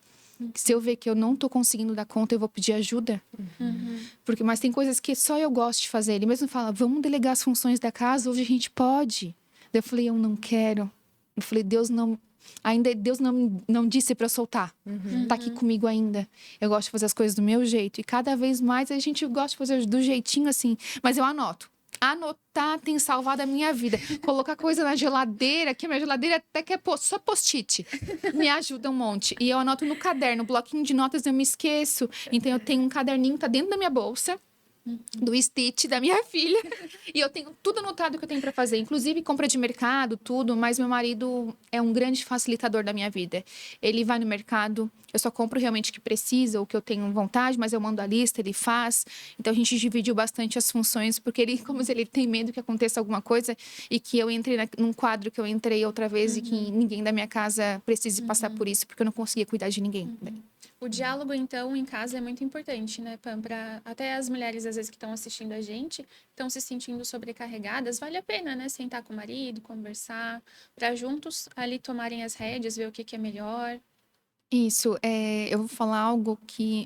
[SPEAKER 3] Se eu ver que eu não tô conseguindo dar conta, eu vou pedir ajuda. Mas tem coisas que só eu gosto de fazer. Ele mesmo fala, vamos delegar as funções da casa, hoje a gente pode. Daí eu falei, eu não quero. Eu falei, Deus não disse para eu soltar. Tá aqui comigo ainda. Eu gosto de fazer as coisas do meu jeito. E cada vez mais a gente gosta de fazer do jeitinho assim. Mas eu anoto. Anotar tem salvado a minha vida. Colocar coisa na geladeira, que a minha geladeira até que é só post-it. Me ajuda um monte. E eu anoto no caderno. Bloquinho de notas eu me esqueço. Então eu tenho um caderninho, tá dentro da minha bolsa. Do Stitch da minha filha. E eu tenho tudo anotado que eu tenho para fazer. Inclusive compra de mercado, tudo. Mas meu marido é um grande facilitador da minha vida. Ele vai no mercado. Eu só compro realmente o que precisa, ou que eu tenho vontade. Mas eu mando a lista, ele faz. Então a gente dividiu bastante as funções. Porque ele, como ele tem medo que aconteça alguma coisa. E que eu entre num quadro que eu entrei outra vez. E que ninguém da minha casa precise passar por isso. Porque eu não conseguia cuidar de ninguém.
[SPEAKER 2] O diálogo, então, em casa é muito importante, né, Pam? Até as mulheres, às vezes, que estão assistindo a gente, estão se sentindo sobrecarregadas, vale a pena, né? Sentar com o marido, conversar, para juntos ali tomarem as rédeas, ver o que é melhor.
[SPEAKER 3] Isso, eu vou falar algo que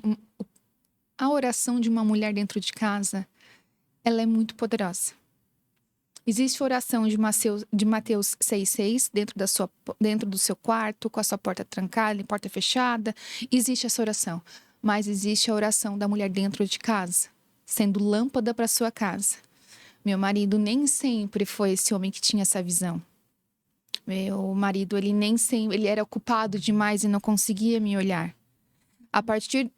[SPEAKER 3] a oração de uma mulher dentro de casa, ela é muito poderosa. Existe a oração de Mateus 6,6 dentro do seu quarto, com a sua porta trancada, porta fechada. Existe essa oração. Mas existe a oração da mulher dentro de casa, sendo lâmpada para sua casa. Meu marido nem sempre foi esse homem que tinha essa visão. Meu marido, ele era ocupado demais e não conseguia me olhar.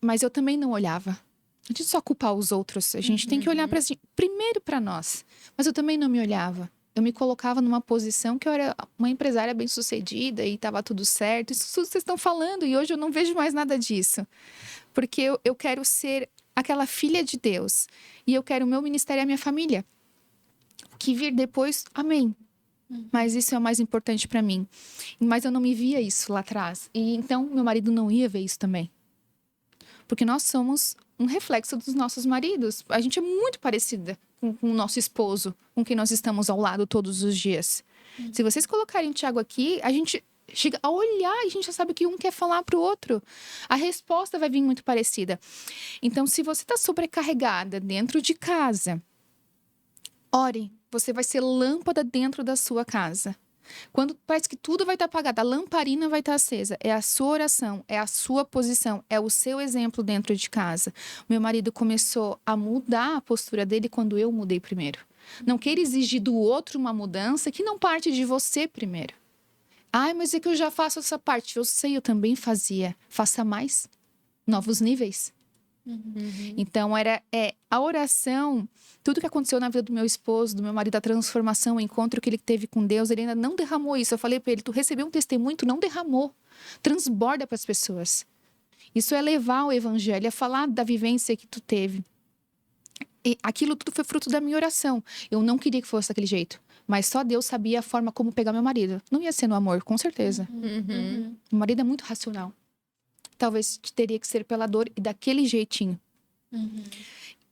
[SPEAKER 3] Mas eu também não olhava. A gente só culpar os outros. A gente tem que olhar primeiro para nós. Mas eu também não me olhava. Eu me colocava numa posição que eu era uma empresária bem-sucedida e estava tudo certo. Isso tudo vocês estão falando e hoje eu não vejo mais nada disso. Porque eu quero ser aquela filha de Deus. E eu quero o meu ministério e a minha família. O que vir depois, amém. Mas isso é o mais importante para mim. Mas eu não me via isso lá atrás. E então meu marido não ia ver isso também. Porque nós somos um reflexo dos nossos maridos. A gente é muito parecida com o nosso esposo, com quem nós estamos ao lado todos os dias. Se vocês colocarem o Thiago aqui, a gente chega a olhar e a gente já sabe o que um quer falar para o outro. A resposta vai vir muito parecida. Então, se você está sobrecarregada dentro de casa, ore. Você vai ser lâmpada dentro da sua casa. Quando parece que tudo vai estar apagado, a lamparina vai estar acesa. É a sua oração, é a sua posição, é o seu exemplo dentro de casa. Meu marido começou a mudar a postura dele quando eu mudei primeiro. Não queira exigir do outro uma mudança que não parte de você primeiro. Ai, mas é que eu já faço essa parte. Eu sei, eu também fazia. Faça mais. Novos níveis. Então, a oração, tudo que aconteceu na vida do meu esposo, do meu marido, a transformação, o encontro que ele teve com Deus, ele ainda não derramou isso. Eu falei para ele, tu recebeu um testemunho, tu não derramou. Transborda para as pessoas. Isso é levar o evangelho, é falar da vivência que tu teve. E aquilo tudo foi fruto da minha oração. Eu não queria que fosse daquele jeito. Mas só Deus sabia a forma como pegar meu marido. Não ia ser no amor, com certeza. Meu marido é muito racional. Talvez teria que ser pela dor e daquele jeitinho.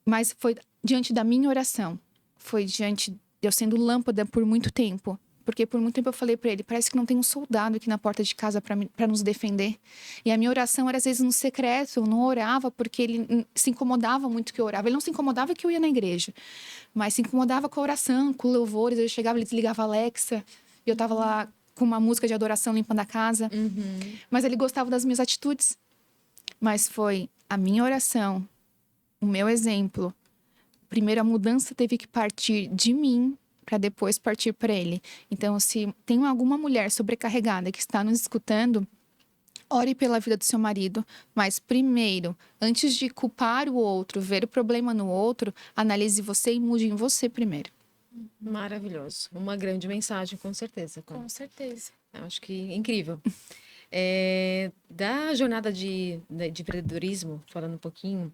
[SPEAKER 3] Mas foi diante da minha oração. Foi diante de eu sendo lâmpada por muito tempo. Porque por muito tempo eu falei pra ele, parece que não tem um soldado aqui na porta de casa pra nos defender. E a minha oração era às vezes no secreto, eu não orava porque ele se incomodava muito que eu orava. Ele não se incomodava que eu ia na igreja, mas se incomodava com a oração, com louvores. Eu chegava, ele desligava a Alexa, e eu tava lá com uma música de adoração limpando a casa. Mas ele gostava das minhas atitudes. Mas foi a minha oração, o meu exemplo. Primeiro a mudança teve que partir de mim, para depois partir para ele. Então, se tem alguma mulher sobrecarregada que está nos escutando, ore pela vida do seu marido, mas primeiro, antes de culpar o outro, ver o problema no outro, analise você e mude em você primeiro.
[SPEAKER 1] Maravilhoso. Uma grande mensagem, com certeza.
[SPEAKER 2] Com certeza.
[SPEAKER 1] Eu acho que incrível. Da jornada de empreendedorismo, falando um pouquinho,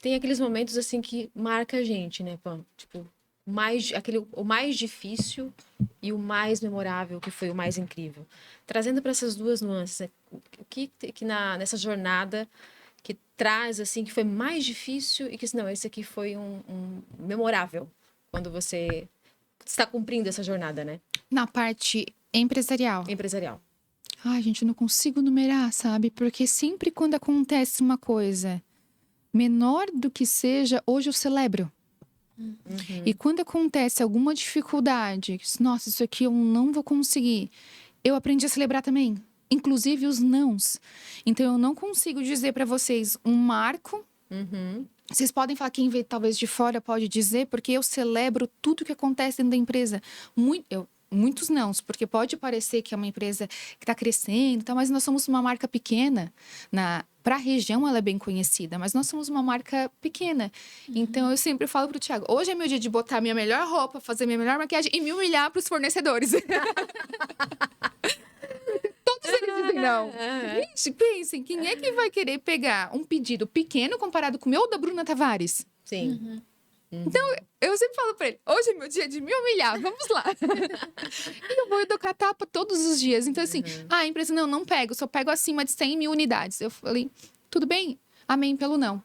[SPEAKER 1] tem aqueles momentos assim que marca a gente, né, Pan? Tipo, o mais difícil e o mais memorável, que foi o mais incrível. Trazendo para essas duas nuances, o que nessa jornada que traz, assim, que foi mais difícil e que, não, esse aqui foi um memorável, quando você está cumprindo essa jornada, né?
[SPEAKER 3] Na parte empresarial.
[SPEAKER 1] Empresarial.
[SPEAKER 3] Ai, gente, eu não consigo numerar, sabe? Porque sempre quando acontece uma coisa menor do que seja, hoje eu celebro. E quando acontece alguma dificuldade, nossa, isso aqui eu não vou conseguir, eu aprendi a celebrar também, inclusive os nãos. Então eu não consigo dizer para vocês um marco. Vocês podem falar, quem vê talvez de fora pode dizer, porque eu celebro tudo que acontece dentro da empresa. Muitos nãos, porque pode parecer que é uma empresa que está crescendo, tá, mas nós somos uma marca pequena. Para a região, ela é bem conhecida, mas nós somos uma marca pequena. Então, eu sempre falo para o Thiago, hoje é meu dia de botar minha melhor roupa, fazer minha melhor maquiagem e me humilhar para os fornecedores. Todos eles dizem não. Gente, pensem, quem é que vai querer pegar um pedido pequeno comparado com o meu ou da Bruna Tavares?
[SPEAKER 1] Sim.
[SPEAKER 3] Então, eu sempre falo pra ele, hoje é meu dia de me humilhar, vamos lá. E eu vou educar tapa todos os dias. Então, assim, a empresa, não pego, só pego acima de 100 mil unidades. Eu falei, tudo bem, amém pelo não.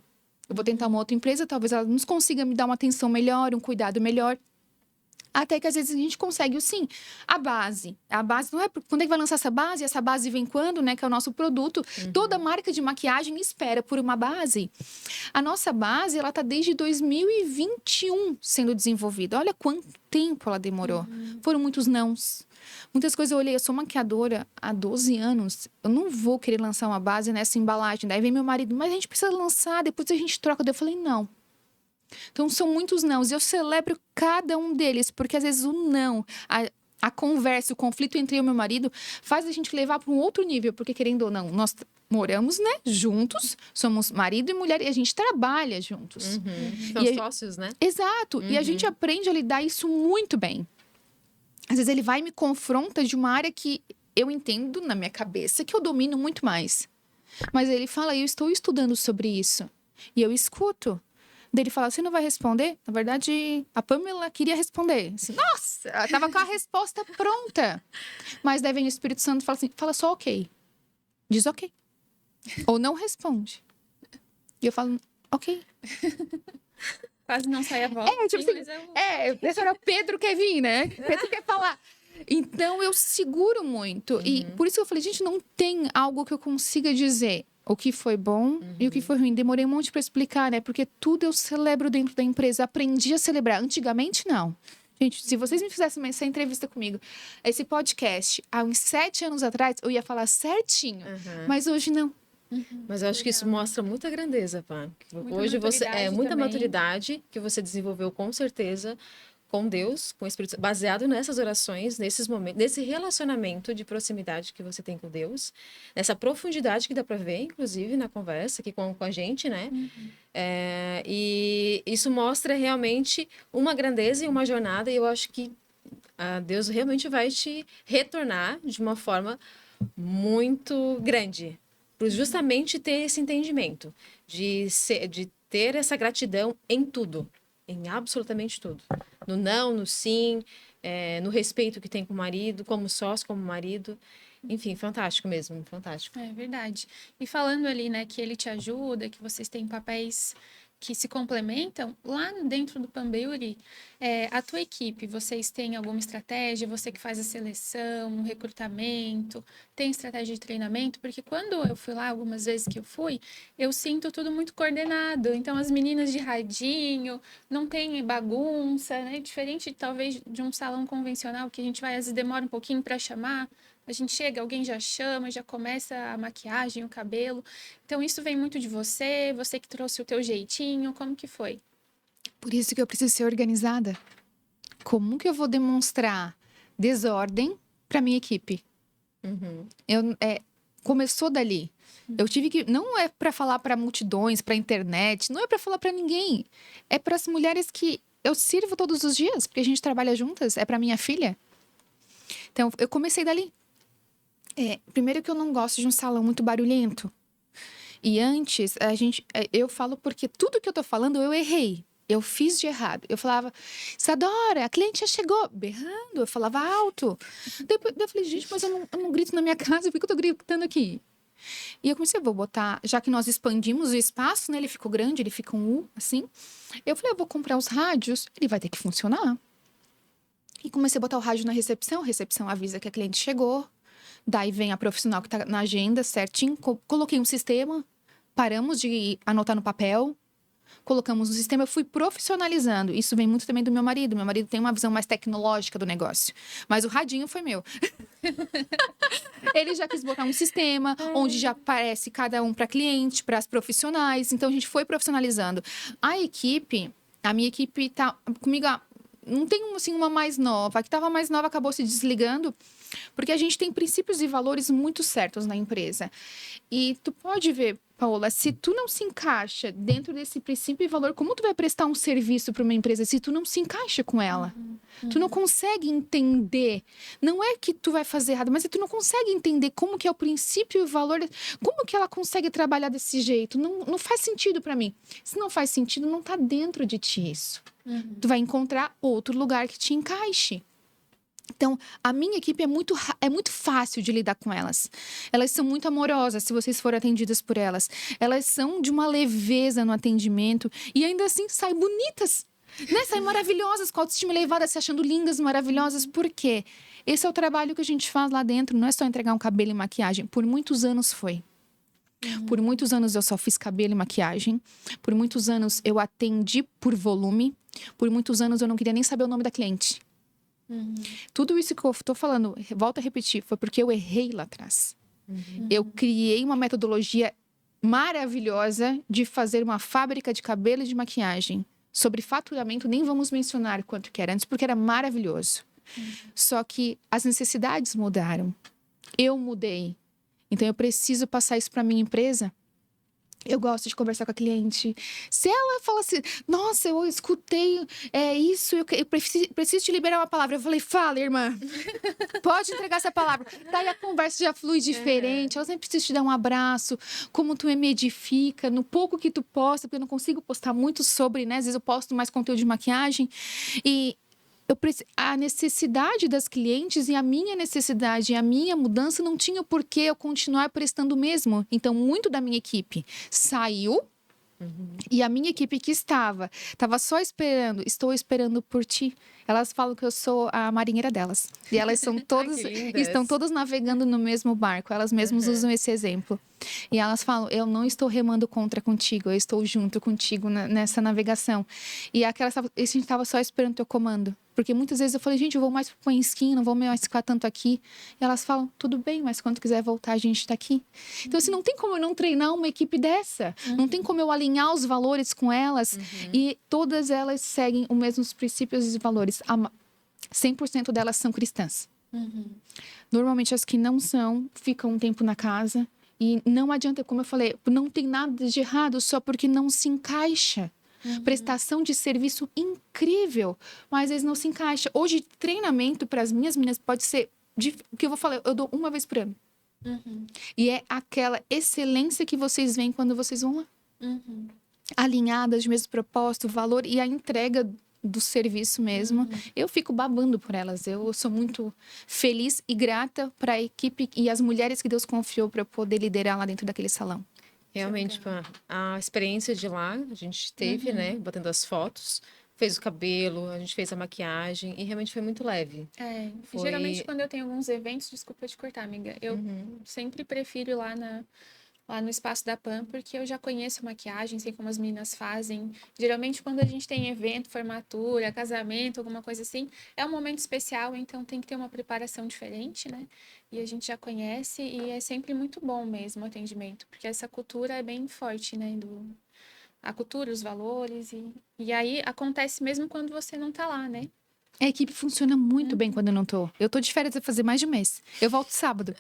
[SPEAKER 3] Eu vou tentar uma outra empresa, talvez ela nos consiga me dar uma atenção melhor, um cuidado melhor. Até que às vezes a gente consegue, sim, a base não é... Quando é que vai lançar essa base? Essa base vem quando, né? Que é o nosso produto. Toda marca de maquiagem espera por uma base. A nossa base, ela tá desde 2021 sendo desenvolvida. Olha quanto tempo ela demorou. Foram muitos nãos. Muitas coisas eu olhei, eu sou maquiadora há 12 anos. Eu não vou querer lançar uma base nessa embalagem. Daí vem meu marido, mas a gente precisa lançar, depois a gente troca. Daí eu falei, não. Então, são muitos nãos. E eu celebro cada um deles. Porque, às vezes, o não, a conversa, o conflito entre eu e meu marido faz a gente levar para um outro nível. Porque, querendo ou não, nós moramos, né, juntos. Somos marido e mulher. E a gente trabalha juntos.
[SPEAKER 1] São sócios, né?
[SPEAKER 3] Exato. E a gente aprende a lidar isso muito bem. Às vezes, ele vai e me confronta de uma área que eu entendo na minha cabeça que eu domino muito mais. Mas ele fala, eu estou estudando sobre isso. E eu escuto. Daí ele fala, você não vai responder? Na verdade, a Pamela queria responder. Assim, nossa, ela tava com a resposta pronta. Mas daí vem o Espírito Santo e fala assim, fala só ok. Diz ok. Ou não responde. E eu falo, ok.
[SPEAKER 2] Quase não sai a voz.
[SPEAKER 3] Tipo assim, esse era Pedro quer vir, né? Pedro quer falar. Então, eu seguro muito. E por isso que eu falei, gente, não tem algo que eu consiga dizer o que foi bom e o que foi ruim. Demorei um monte para explicar, né? Porque tudo eu celebro dentro da empresa. Aprendi a celebrar. Antigamente, não. Gente, se vocês me fizessem essa entrevista comigo, esse podcast, há uns 7 anos atrás, eu ia falar certinho. Mas hoje, não.
[SPEAKER 1] Mas eu acho que isso mostra muita grandeza, Pá. Hoje você muita maturidade que você desenvolveu com certeza com Deus, com o Espírito Santo, baseado nessas orações, nesses momentos, nesse relacionamento de proximidade que você tem com Deus, nessa profundidade que dá para ver, inclusive, na conversa aqui com a gente, né? E isso mostra realmente uma grandeza e uma jornada, e eu acho que Deus realmente vai te retornar de uma forma muito grande, por justamente ter esse entendimento, de ter essa gratidão em tudo, em absolutamente tudo. No não, no sim, no respeito que tem com o marido, como sócio, como marido. Enfim, fantástico mesmo, fantástico.
[SPEAKER 2] É verdade. E falando ali, né, que ele te ajuda, que vocês têm papéis que se complementam, lá dentro do Panburi, a tua equipe, vocês têm alguma estratégia? Você que faz a seleção, o recrutamento, tem estratégia de treinamento? Porque quando eu fui lá, algumas vezes que eu fui, eu sinto tudo muito coordenado. Então, as meninas de radinho, não tem bagunça, né? Diferente, talvez, de um salão convencional, que a gente vai, às vezes, demora um pouquinho para chamar. A gente chega, alguém já chama, já começa a maquiagem, o cabelo. Então, isso vem muito de você que trouxe o teu jeitinho, como que foi?
[SPEAKER 3] Por isso que eu preciso ser organizada. Como que eu vou demonstrar desordem para minha equipe? Começou dali. Eu tive que... Não é para falar para multidões, para internet, não é para falar para ninguém. É para as mulheres que eu sirvo todos os dias, porque a gente trabalha juntas, é para minha filha. Então, eu comecei dali. Primeiro que eu não gosto de um salão muito barulhento. E antes, eu falo porque tudo que eu tô falando, eu errei. Eu fiz de errado. Eu falava, Isadora, a cliente já chegou. Berrando, eu falava alto. Depois eu falei, gente, mas eu não grito na minha casa, por que eu tô gritando aqui? E eu comecei, vou botar, já que nós expandimos o espaço, né? Ele ficou grande, ele fica um U, assim. Eu falei, eu vou comprar os rádios, ele vai ter que funcionar. E comecei a botar o rádio na recepção, a recepção avisa que a cliente chegou. Daí vem a profissional que tá na agenda, certinho. Coloquei um sistema, paramos de anotar no papel, colocamos no sistema, eu fui profissionalizando. Isso vem muito também do meu marido. Meu marido tem uma visão mais tecnológica do negócio. Mas o radinho foi meu. Ele já quis botar um sistema, onde já aparece cada um para cliente, para as profissionais. Então, a gente foi profissionalizando. A minha equipe tá comigo... Não tem, assim, uma mais nova. A que estava mais nova acabou se desligando, porque a gente tem princípios e valores muito certos na empresa. E tu pode ver, Paola, se tu não se encaixa dentro desse princípio e valor, como tu vai prestar um serviço para uma empresa se tu não se encaixa com ela? Tu não consegue entender. Não é que tu vai fazer errado, mas tu não consegue entender como que é o princípio e o valor, como que ela consegue trabalhar desse jeito. Não faz sentido para mim. Se não faz sentido, não tá dentro de ti isso. Tu vai encontrar outro lugar que te encaixe. Então, a minha equipe é muito fácil de lidar com elas. Elas são muito amorosas, se vocês forem atendidas por elas. Elas são de uma leveza no atendimento e ainda assim saem bonitas, né? Saem maravilhosas, com a autoestima elevada, se achando lindas, maravilhosas. Por quê? Esse é o trabalho que a gente faz lá dentro. Não é só entregar um cabelo e maquiagem. Por muitos anos foi. Por muitos anos eu só fiz cabelo e maquiagem. Por muitos anos eu atendi por volume. Por muitos anos eu não queria nem saber o nome da cliente. Tudo isso que eu tô falando, volto a repetir, foi porque eu errei lá atrás. Eu criei uma metodologia maravilhosa de fazer uma fábrica de cabelo e de maquiagem. Sobre faturamento, nem vamos mencionar quanto que era antes, porque era maravilhoso. Só que as necessidades mudaram. Eu mudei. Então, eu preciso passar isso para minha empresa. Eu gosto de conversar com a cliente. Se ela fala assim, nossa, eu escutei isso, eu preciso te liberar uma palavra. Eu falei, fala, irmã. Pode entregar essa palavra. Daí a conversa já flui diferente. Ela sempre precisa te dar um abraço. Como tu me edifica, no pouco que tu posta, porque eu não consigo postar muito sobre, né? Às vezes eu posto mais conteúdo de maquiagem. E a necessidade das clientes e a minha necessidade e a minha mudança não tinha por que eu continuar prestando o mesmo. Então, muito da minha equipe saiu e a minha equipe que estava só esperando, estou esperando por ti. Elas falam que eu sou a marinheira delas. E elas são todas, estão todas navegando no mesmo barco. Elas mesmas usam esse exemplo. E elas falam, eu não estou remando contigo, eu estou junto contigo nessa navegação. E a gente estava só esperando o teu comando. Porque muitas vezes eu falei, gente, eu vou mais pro Panskin, não vou mais ficar tanto aqui. E elas falam, tudo bem, mas quando quiser voltar, a gente tá aqui. Então, assim, não tem como eu não treinar uma equipe dessa. Não tem como eu alinhar os valores com elas. E todas elas seguem os mesmos princípios e valores. mulheres, 100% delas são cristãs. Normalmente as que não são, ficam um tempo na casa. E não adianta, como eu falei, não tem nada de errado só porque não se encaixa. Prestação de serviço incrível, mas às vezes não se encaixa. Hoje, treinamento para as minhas meninas pode ser... O que eu vou falar, eu dou uma vez por ano. E é aquela excelência que vocês veem quando vocês vão lá. Alinhadas, de mesmo propósito, valor e a entrega do serviço mesmo. Eu fico babando por elas. Eu sou muito feliz e grata para a equipe e as mulheres que Deus confiou para eu poder liderar lá dentro daquele salão.
[SPEAKER 1] Realmente, a experiência de lá, a gente teve, né? Botando as fotos, fez o cabelo, a gente fez a maquiagem e realmente foi muito leve.
[SPEAKER 2] Geralmente quando eu tenho alguns eventos, desculpa te cortar, amiga, eu sempre prefiro ir lá no espaço da PAN, porque eu já conheço a maquiagem, sei como as meninas fazem. Geralmente, quando a gente tem evento, formatura, casamento, alguma coisa assim, é um momento especial, então tem que ter uma preparação diferente, né? E a gente já conhece e é sempre muito bom mesmo o atendimento, porque essa cultura é bem forte, né? A cultura, os valores, e aí acontece mesmo quando você não tá lá, né?
[SPEAKER 3] A equipe funciona muito bem quando eu não tô. Eu tô de férias a fazer mais de um mês. Eu volto sábado.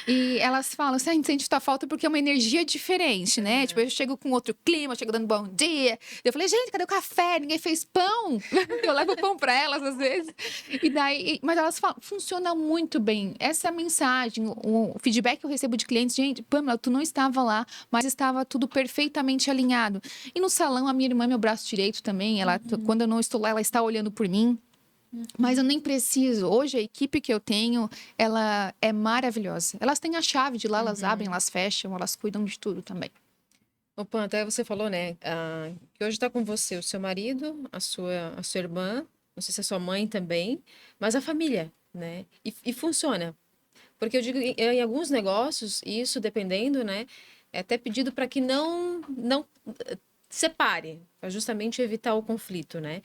[SPEAKER 3] E elas falam assim, a gente sente tua falta porque é uma energia diferente, né? Tipo, eu chego com outro clima, eu chego dando bom dia. Eu falei, gente, cadê o café? Ninguém fez pão. Eu levo pão pra elas, às vezes. E daí, mas elas falam, funciona muito bem. Essa é a mensagem, o feedback que eu recebo de clientes, gente, Pamela, tu não estava lá, mas estava tudo perfeitamente alinhado. E no salão, a minha irmã, meu braço direito também, ela, quando eu não estou lá, ela está olhando por mim. Mas eu nem preciso. Hoje, a equipe que eu tenho, ela é maravilhosa. Elas têm a chave de lá, elas abrem, elas fecham, elas cuidam de tudo também.
[SPEAKER 1] Opa, até você falou, né, que hoje está com você o seu marido, a sua irmã, não sei se a sua mãe também, mas a família, né? E funciona. Porque eu digo, em alguns negócios, isso dependendo, né, é até pedido para que não separe, para justamente evitar o conflito, né?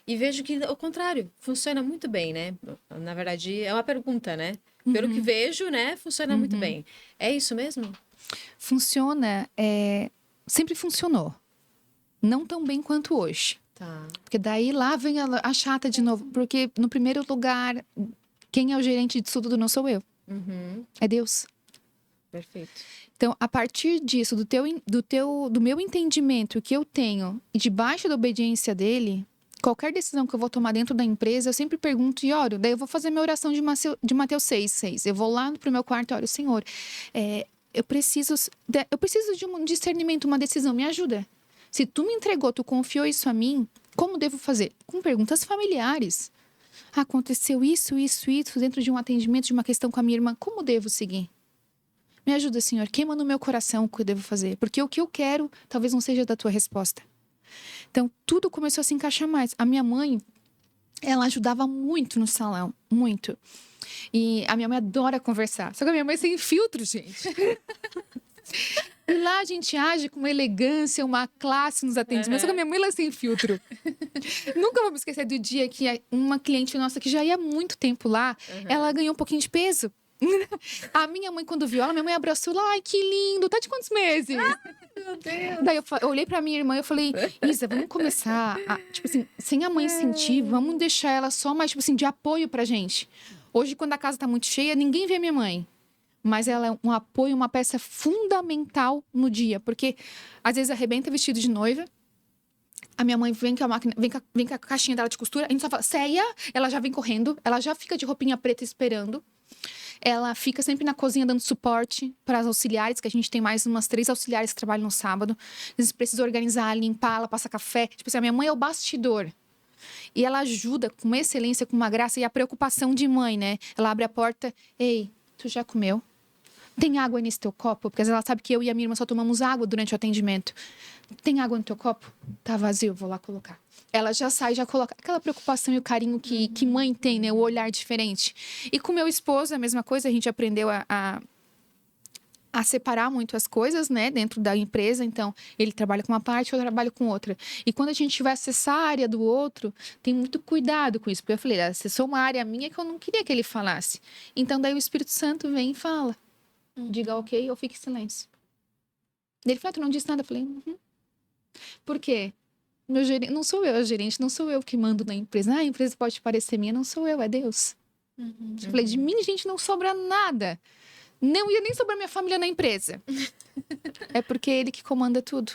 [SPEAKER 1] E vejo que, ao contrário, funciona muito bem, né? Na verdade, é uma pergunta, né? Pelo que vejo, né? Funciona muito bem. É isso mesmo?
[SPEAKER 3] Funciona, sempre funcionou. Não tão bem quanto hoje.
[SPEAKER 1] Tá.
[SPEAKER 3] Porque daí lá vem a chata de novo. Porque, no primeiro lugar, quem é o gerente disso tudo não sou eu. É Deus.
[SPEAKER 1] Perfeito.
[SPEAKER 3] Então, a partir disso, do meu entendimento que eu tenho, e debaixo da obediência dele, qualquer decisão que eu vou tomar dentro da empresa, eu sempre pergunto e oro. Daí eu vou fazer minha oração de Mateus 6:6. Eu vou lá pro meu quarto e oro, Senhor, eu preciso de um discernimento, uma decisão, me ajuda. Se tu me entregou, tu confiou isso a mim, como devo fazer? Com perguntas familiares. Aconteceu isso dentro de um atendimento, de uma questão com a minha irmã, como devo seguir? Me ajuda, Senhor, queima no meu coração o que eu devo fazer, porque o que eu quero talvez não seja da tua resposta. Então, tudo começou a se encaixar mais. A minha mãe, ela ajudava muito no salão, muito. E a minha mãe adora conversar. Só que a minha mãe é sem filtro, gente. E lá a gente age com uma elegância, uma classe nos atendimentos. Só que a minha mãe, ela é sem filtro. Nunca vou me esquecer do dia que uma cliente nossa, que já ia há muito tempo lá, ela ganhou um pouquinho de peso. A minha mãe, quando viu ela, minha mãe abraçou lá. Ai, que lindo, tá de quantos meses?
[SPEAKER 1] Meu Deus.
[SPEAKER 3] Daí eu olhei pra minha irmã e eu falei, Isa, vamos começar tipo assim, sem a mãe sentir, vamos deixar ela só mais, tipo assim, de apoio pra gente. Hoje, quando a casa tá muito cheia, ninguém vê minha mãe. Mas ela é um apoio, uma peça fundamental no dia. Porque, às vezes, arrebenta vestido de noiva. A minha mãe vem com a máquina, vem com a caixinha dela de costura. A gente só fala, Céia! Ela já vem correndo. Ela já fica de roupinha preta esperando. Ela fica sempre na cozinha dando suporte para as auxiliares, que a gente tem mais umas 3 auxiliares que trabalham no sábado. Às vezes precisa organizar, limpar, ela passa café. Tipo assim, a minha mãe é o bastidor. E ela ajuda com uma excelência, com uma graça. E a preocupação de mãe, né? Ela abre a porta. Ei, tu já comeu? Tem água nesse teu copo? Porque ela sabe que eu e a minha irmã só tomamos água durante o atendimento. Tem água no teu copo? Tá vazio, vou lá colocar. Ela já sai, já coloca aquela preocupação e o carinho que mãe tem, né? O olhar diferente. E com meu esposo, a mesma coisa. A gente aprendeu a separar muito as coisas, né? Dentro da empresa. Então, ele trabalha com uma parte, eu trabalho com outra. E quando a gente vai acessar a área do outro, tem muito cuidado com isso. Porque eu falei, acessou uma área minha que eu não queria que ele falasse. Então, daí o Espírito Santo vem e fala. Diga ok ou fique em silêncio. Ele falou, tu não disse nada? Eu falei, Por quê? Meu gerente, não sou eu, a gerente, não sou eu que mando na empresa. Ah, a empresa pode parecer minha, não sou eu, é Deus. Eu falei, de mim, gente, não sobra nada. Não ia nem sobrar minha família na empresa. É porque é ele que comanda tudo.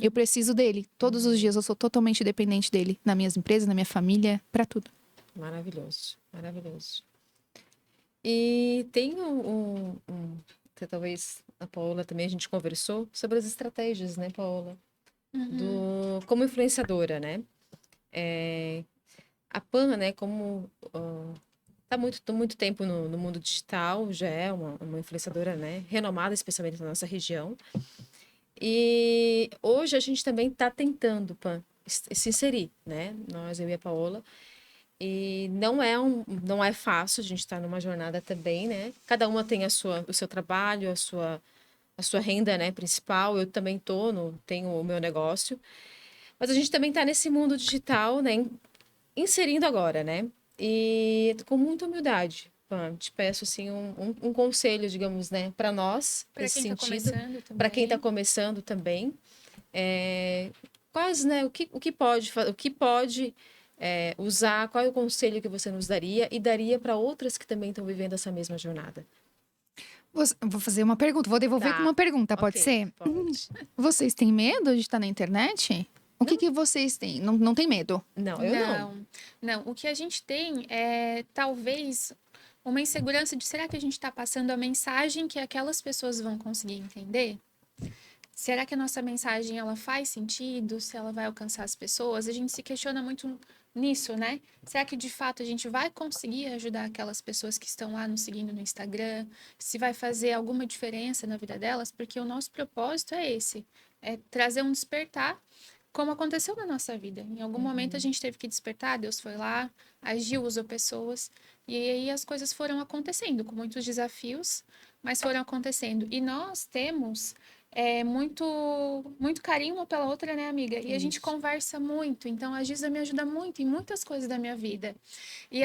[SPEAKER 3] Eu preciso dele. Todos os dias eu sou totalmente dependente dele. Nas minhas empresas, na minha família, pra tudo.
[SPEAKER 1] Maravilhoso, maravilhoso. E tem que talvez a Paola também, a gente conversou sobre as estratégias, né, Paola? Como influenciadora, né? A Pan, né, como tá muito tempo no mundo digital, já é uma influenciadora, né, renomada, especialmente na nossa região. E hoje a gente também está tentando, Pan, se inserir, né? Nós, eu e a Paola. E não é fácil, a gente está numa jornada também, né? Cada uma tem o seu trabalho, a sua renda, né, principal. Eu também tenho o meu negócio. Mas a gente também está nesse mundo digital, né, inserindo agora, né? E com muita humildade, Pam, te peço assim um conselho, digamos, né, para nós, nesse sentido, para quem está começando também. Quais, né, o que pode usar, qual é o conselho que você nos daria e daria para outras que também estão vivendo essa mesma jornada?
[SPEAKER 3] Vou fazer uma pergunta, vou devolver com uma pergunta, pode ser?
[SPEAKER 1] Pode.
[SPEAKER 3] Vocês têm medo de estar na internet? O que vocês têm? Não tem medo?
[SPEAKER 1] Não, eu não.
[SPEAKER 2] Não, o que a gente tem é talvez uma insegurança de será que a gente está passando a mensagem que aquelas pessoas vão conseguir entender? Será que a nossa mensagem ela faz sentido? Se ela vai alcançar as pessoas? A gente se questiona muito nisso, né? Será que de fato a gente vai conseguir ajudar aquelas pessoas que estão lá nos seguindo no Instagram? Se vai fazer alguma diferença na vida delas? Porque o nosso propósito é esse, é trazer um despertar, como aconteceu na nossa vida. Em algum momento a gente teve que despertar, Deus foi lá, agiu, usou pessoas, e aí as coisas foram acontecendo, com muitos desafios, mas foram acontecendo. E nós temos muito carinho uma pela outra, né, amiga? E a gente conversa muito, então a Giza me ajuda muito em muitas coisas da minha vida. E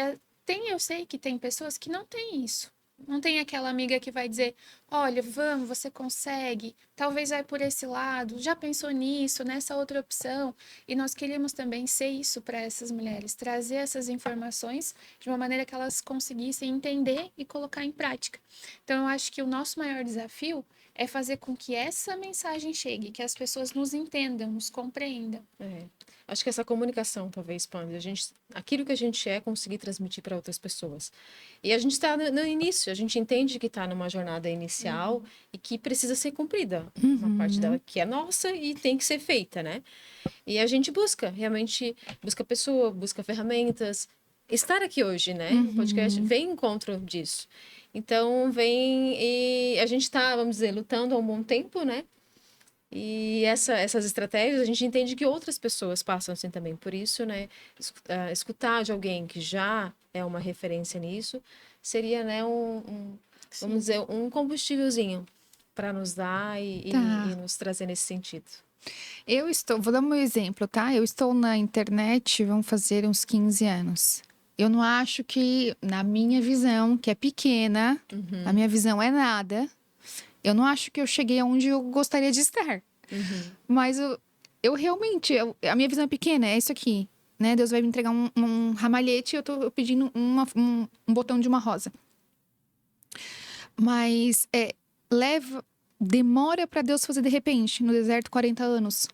[SPEAKER 2] eu sei que tem pessoas que não têm isso. Não tem aquela amiga que vai dizer, olha, vamos, você consegue, talvez vai por esse lado, já pensou nisso, nessa outra opção. E nós queríamos também ser isso para essas mulheres, trazer essas informações de uma maneira que elas conseguissem entender e colocar em prática. Então, eu acho que o nosso maior desafio é fazer com que essa mensagem chegue, que as pessoas nos entendam, nos compreendam.
[SPEAKER 1] Acho que essa comunicação, talvez, Pamela, aquilo que a gente conseguir transmitir para outras pessoas. E a gente está no início, a gente entende que está numa jornada inicial e que precisa ser cumprida. Uma parte dela que é nossa e tem que ser feita, né? E a gente realmente busca pessoa, busca ferramentas. Estar aqui hoje, né? O podcast vem em encontro disso. Então, e a gente está, vamos dizer, lutando há um bom tempo, né? E essas estratégias, a gente entende que outras pessoas passam assim também. Por isso, né, escutar de alguém que já é uma referência nisso, seria, né, vamos dizer, um combustívelzinho para nos dar e nos trazer nesse sentido.
[SPEAKER 3] Vou dar um exemplo, tá? Eu estou na internet, vão fazer uns 15 anos. Eu não acho que, na minha visão, que é pequena, a minha visão é nada, eu não acho que eu cheguei aonde eu gostaria de estar. Mas eu realmente, a minha visão é pequena, é isso aqui, né? Deus vai me entregar um ramalhete e eu tô pedindo um botão de uma rosa. Mas demora para Deus fazer de repente, no deserto 40 anos.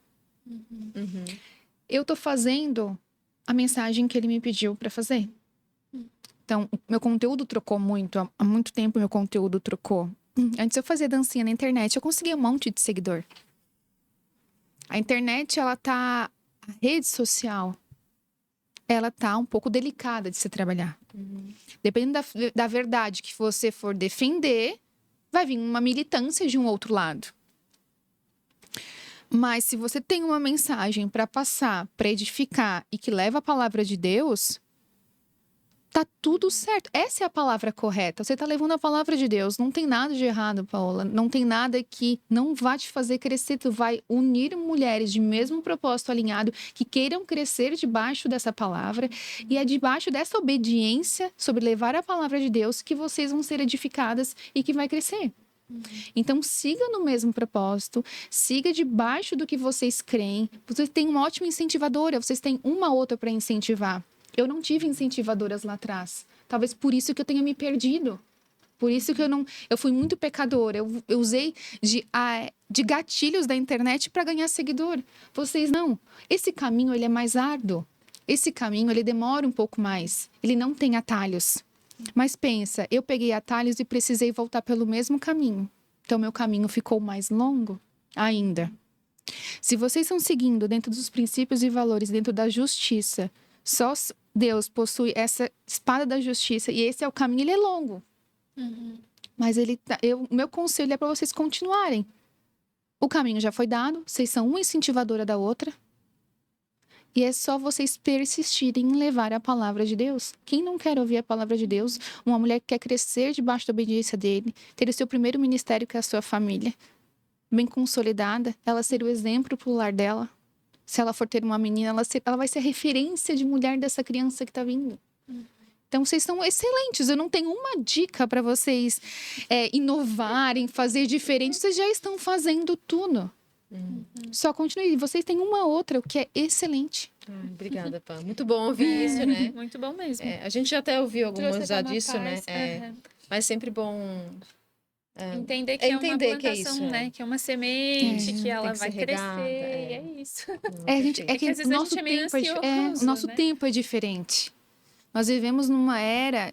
[SPEAKER 3] Eu tô fazendo a mensagem que ele me pediu para fazer. Então, meu conteúdo trocou muito. Há muito tempo meu conteúdo trocou. Antes eu fazia dancinha na internet, eu conseguia um monte de seguidor. A internet, a rede social, ela tá um pouco delicada de se trabalhar. Dependendo da verdade que você for defender, vai vir uma militância de um outro lado. Mas se você tem uma mensagem para passar, para edificar e que leva a palavra de Deus, tá tudo certo. Essa é a palavra correta. Você tá levando a palavra de Deus. Não tem nada de errado, Paola. Não tem nada que não vá te fazer crescer. Tu vai unir mulheres de mesmo propósito alinhado que queiram crescer debaixo dessa palavra. E é debaixo dessa obediência sobre levar a palavra de Deus que vocês vão ser edificadas e que vai crescer. Então, siga no mesmo propósito, siga debaixo do que vocês creem. Vocês têm uma ótima incentivadora, vocês têm uma outra para incentivar. Eu não tive incentivadoras lá atrás. Talvez por isso que eu tenha me perdido. Por isso que eu fui muito pecadora. Eu usei de gatilhos da internet para ganhar seguidor. Vocês não. Esse caminho, ele é mais árduo. Esse caminho, ele demora um pouco mais. Ele não tem atalhos. Mas pensa, eu peguei atalhos e precisei voltar pelo mesmo caminho. Então, meu caminho ficou mais longo ainda. Se vocês estão seguindo dentro dos princípios e valores, dentro da justiça, só Deus possui essa espada da justiça e esse é o caminho, ele é longo. Mas o meu conselho é para vocês continuarem. O caminho já foi dado, vocês são uma incentivadora da outra. E é só vocês persistirem em levar a palavra de Deus. Quem não quer ouvir a palavra de Deus? Uma mulher que quer crescer debaixo da obediência dele, ter o seu primeiro ministério, que é a sua família, bem consolidada, ela ser o exemplo pro lar dela. Se ela for ter uma menina, ela vai ser a referência de mulher dessa criança que está vindo. Então, vocês são excelentes. Eu não tenho uma dica para vocês inovarem, fazer diferente. Vocês já estão fazendo tudo. Só continue. Vocês têm uma outra, o que é excelente.
[SPEAKER 1] Obrigada, Pam. Muito bom ouvir isso, né?
[SPEAKER 2] Muito bom mesmo.
[SPEAKER 1] A gente já até ouviu algumas já disso,
[SPEAKER 2] paz,
[SPEAKER 1] né? Mas sempre bom...
[SPEAKER 2] entender que é uma plantação,
[SPEAKER 1] que é isso,
[SPEAKER 2] né? Que é uma semente, que ela vai crescer, e é isso.
[SPEAKER 3] Que
[SPEAKER 2] às vezes a gente é meio ansioso,
[SPEAKER 3] o nosso
[SPEAKER 2] né?
[SPEAKER 3] tempo é diferente. Nós vivemos numa era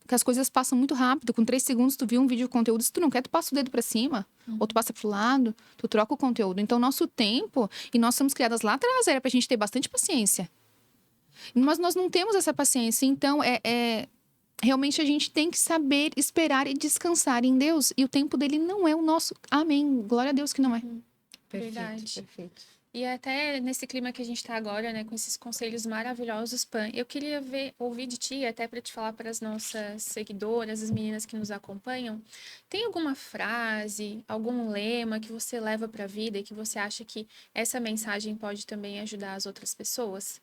[SPEAKER 3] que as coisas passam muito rápido. Com 3 segundos, tu viu um vídeo de conteúdo. Se tu não quer, tu passa o dedo pra cima. Ou tu passa pro lado. Tu troca o conteúdo. Então, nosso tempo... E nós somos criadas lá atrás. Era pra gente ter bastante paciência. Mas nós não temos essa paciência. Então, realmente, a gente tem que saber esperar e descansar em Deus. E o tempo dele não é o nosso. Amém. Glória a Deus que não é.
[SPEAKER 2] Verdade.
[SPEAKER 1] Perfeito.
[SPEAKER 2] E até nesse clima que a gente está agora, né, com esses conselhos maravilhosos, Pam, eu queria ouvir de ti, até para te falar para as nossas seguidoras, as meninas que nos acompanham, tem alguma frase, algum lema que você leva para a vida e que você acha que essa mensagem pode também ajudar as outras pessoas?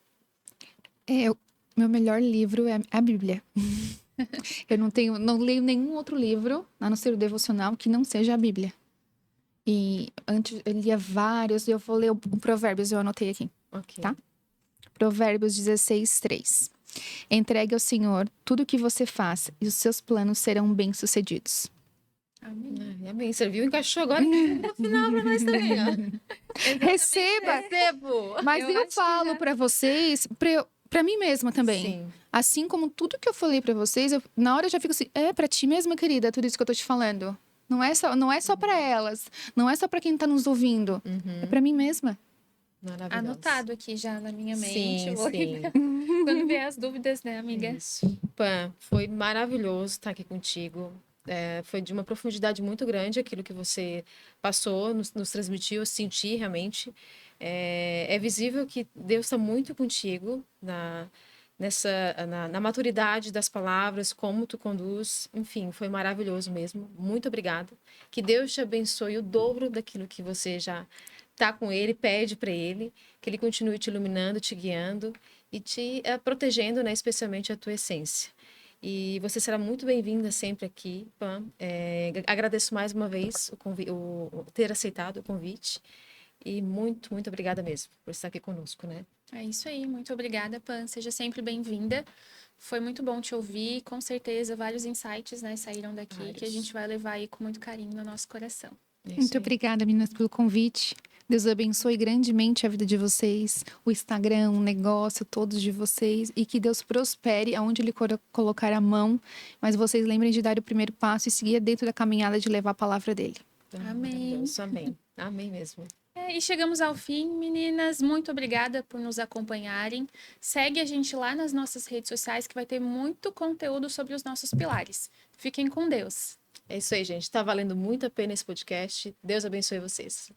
[SPEAKER 3] Meu melhor livro é a Bíblia. Eu não leio nenhum outro livro, a não ser o devocional, que não seja a Bíblia. E antes eu lia vários, e eu vou ler o Provérbios, eu anotei aqui, tá? Provérbios 16:3. Entregue ao Senhor tudo o que você faz, e os seus planos serão bem-sucedidos.
[SPEAKER 2] Amém.
[SPEAKER 1] Serviu, encaixou agora no final para nós também, ó.
[SPEAKER 3] Recebo! Mas eu falo para vocês, para mim mesma também.
[SPEAKER 1] Sim.
[SPEAKER 3] Assim como tudo que eu falei para vocês, na hora eu já fico assim, para ti mesma, querida, tudo isso que eu tô te falando. Não é só para elas, não é só para quem tá nos ouvindo, é para mim mesma.
[SPEAKER 2] Anotado aqui já na minha mente.
[SPEAKER 1] Sim.
[SPEAKER 2] Quando vier as dúvidas, né, amiga?
[SPEAKER 1] Isso. Pam, foi maravilhoso estar aqui contigo. Foi de uma profundidade muito grande aquilo que você passou, nos transmitiu, eu senti realmente. É visível que Deus está muito contigo na maturidade das palavras, como tu conduz, enfim, foi maravilhoso mesmo. Muito obrigada. Que Deus te abençoe o dobro daquilo que você já está com Ele, pede para Ele, que Ele continue te iluminando, te guiando e te protegendo, né, especialmente a tua essência. E você será muito bem-vinda sempre aqui, Pam. Agradeço mais uma vez ter aceitado o convite. E muito, muito obrigada mesmo por estar aqui conosco, né?
[SPEAKER 2] É isso aí, muito obrigada, Pam. Seja sempre bem-vinda. Foi muito bom te ouvir. Com certeza, vários insights, né, saíram daqui que a gente vai levar aí com muito carinho no nosso coração.
[SPEAKER 3] Muito obrigada, meninas, pelo convite. Deus abençoe grandemente a vida de vocês, o Instagram, o negócio, todos de vocês. E que Deus prospere aonde Ele colocar a mão. Mas vocês lembrem de dar o primeiro passo e seguir dentro da caminhada de levar a palavra dele.
[SPEAKER 2] Amém.
[SPEAKER 1] Amém. Amém mesmo.
[SPEAKER 2] E chegamos ao fim, meninas. Muito obrigada por nos acompanharem. Segue a gente lá nas nossas redes sociais que vai ter muito conteúdo sobre os nossos pilares. Fiquem com Deus.
[SPEAKER 1] É isso aí, gente. Tá valendo muito a pena esse podcast. Deus abençoe vocês.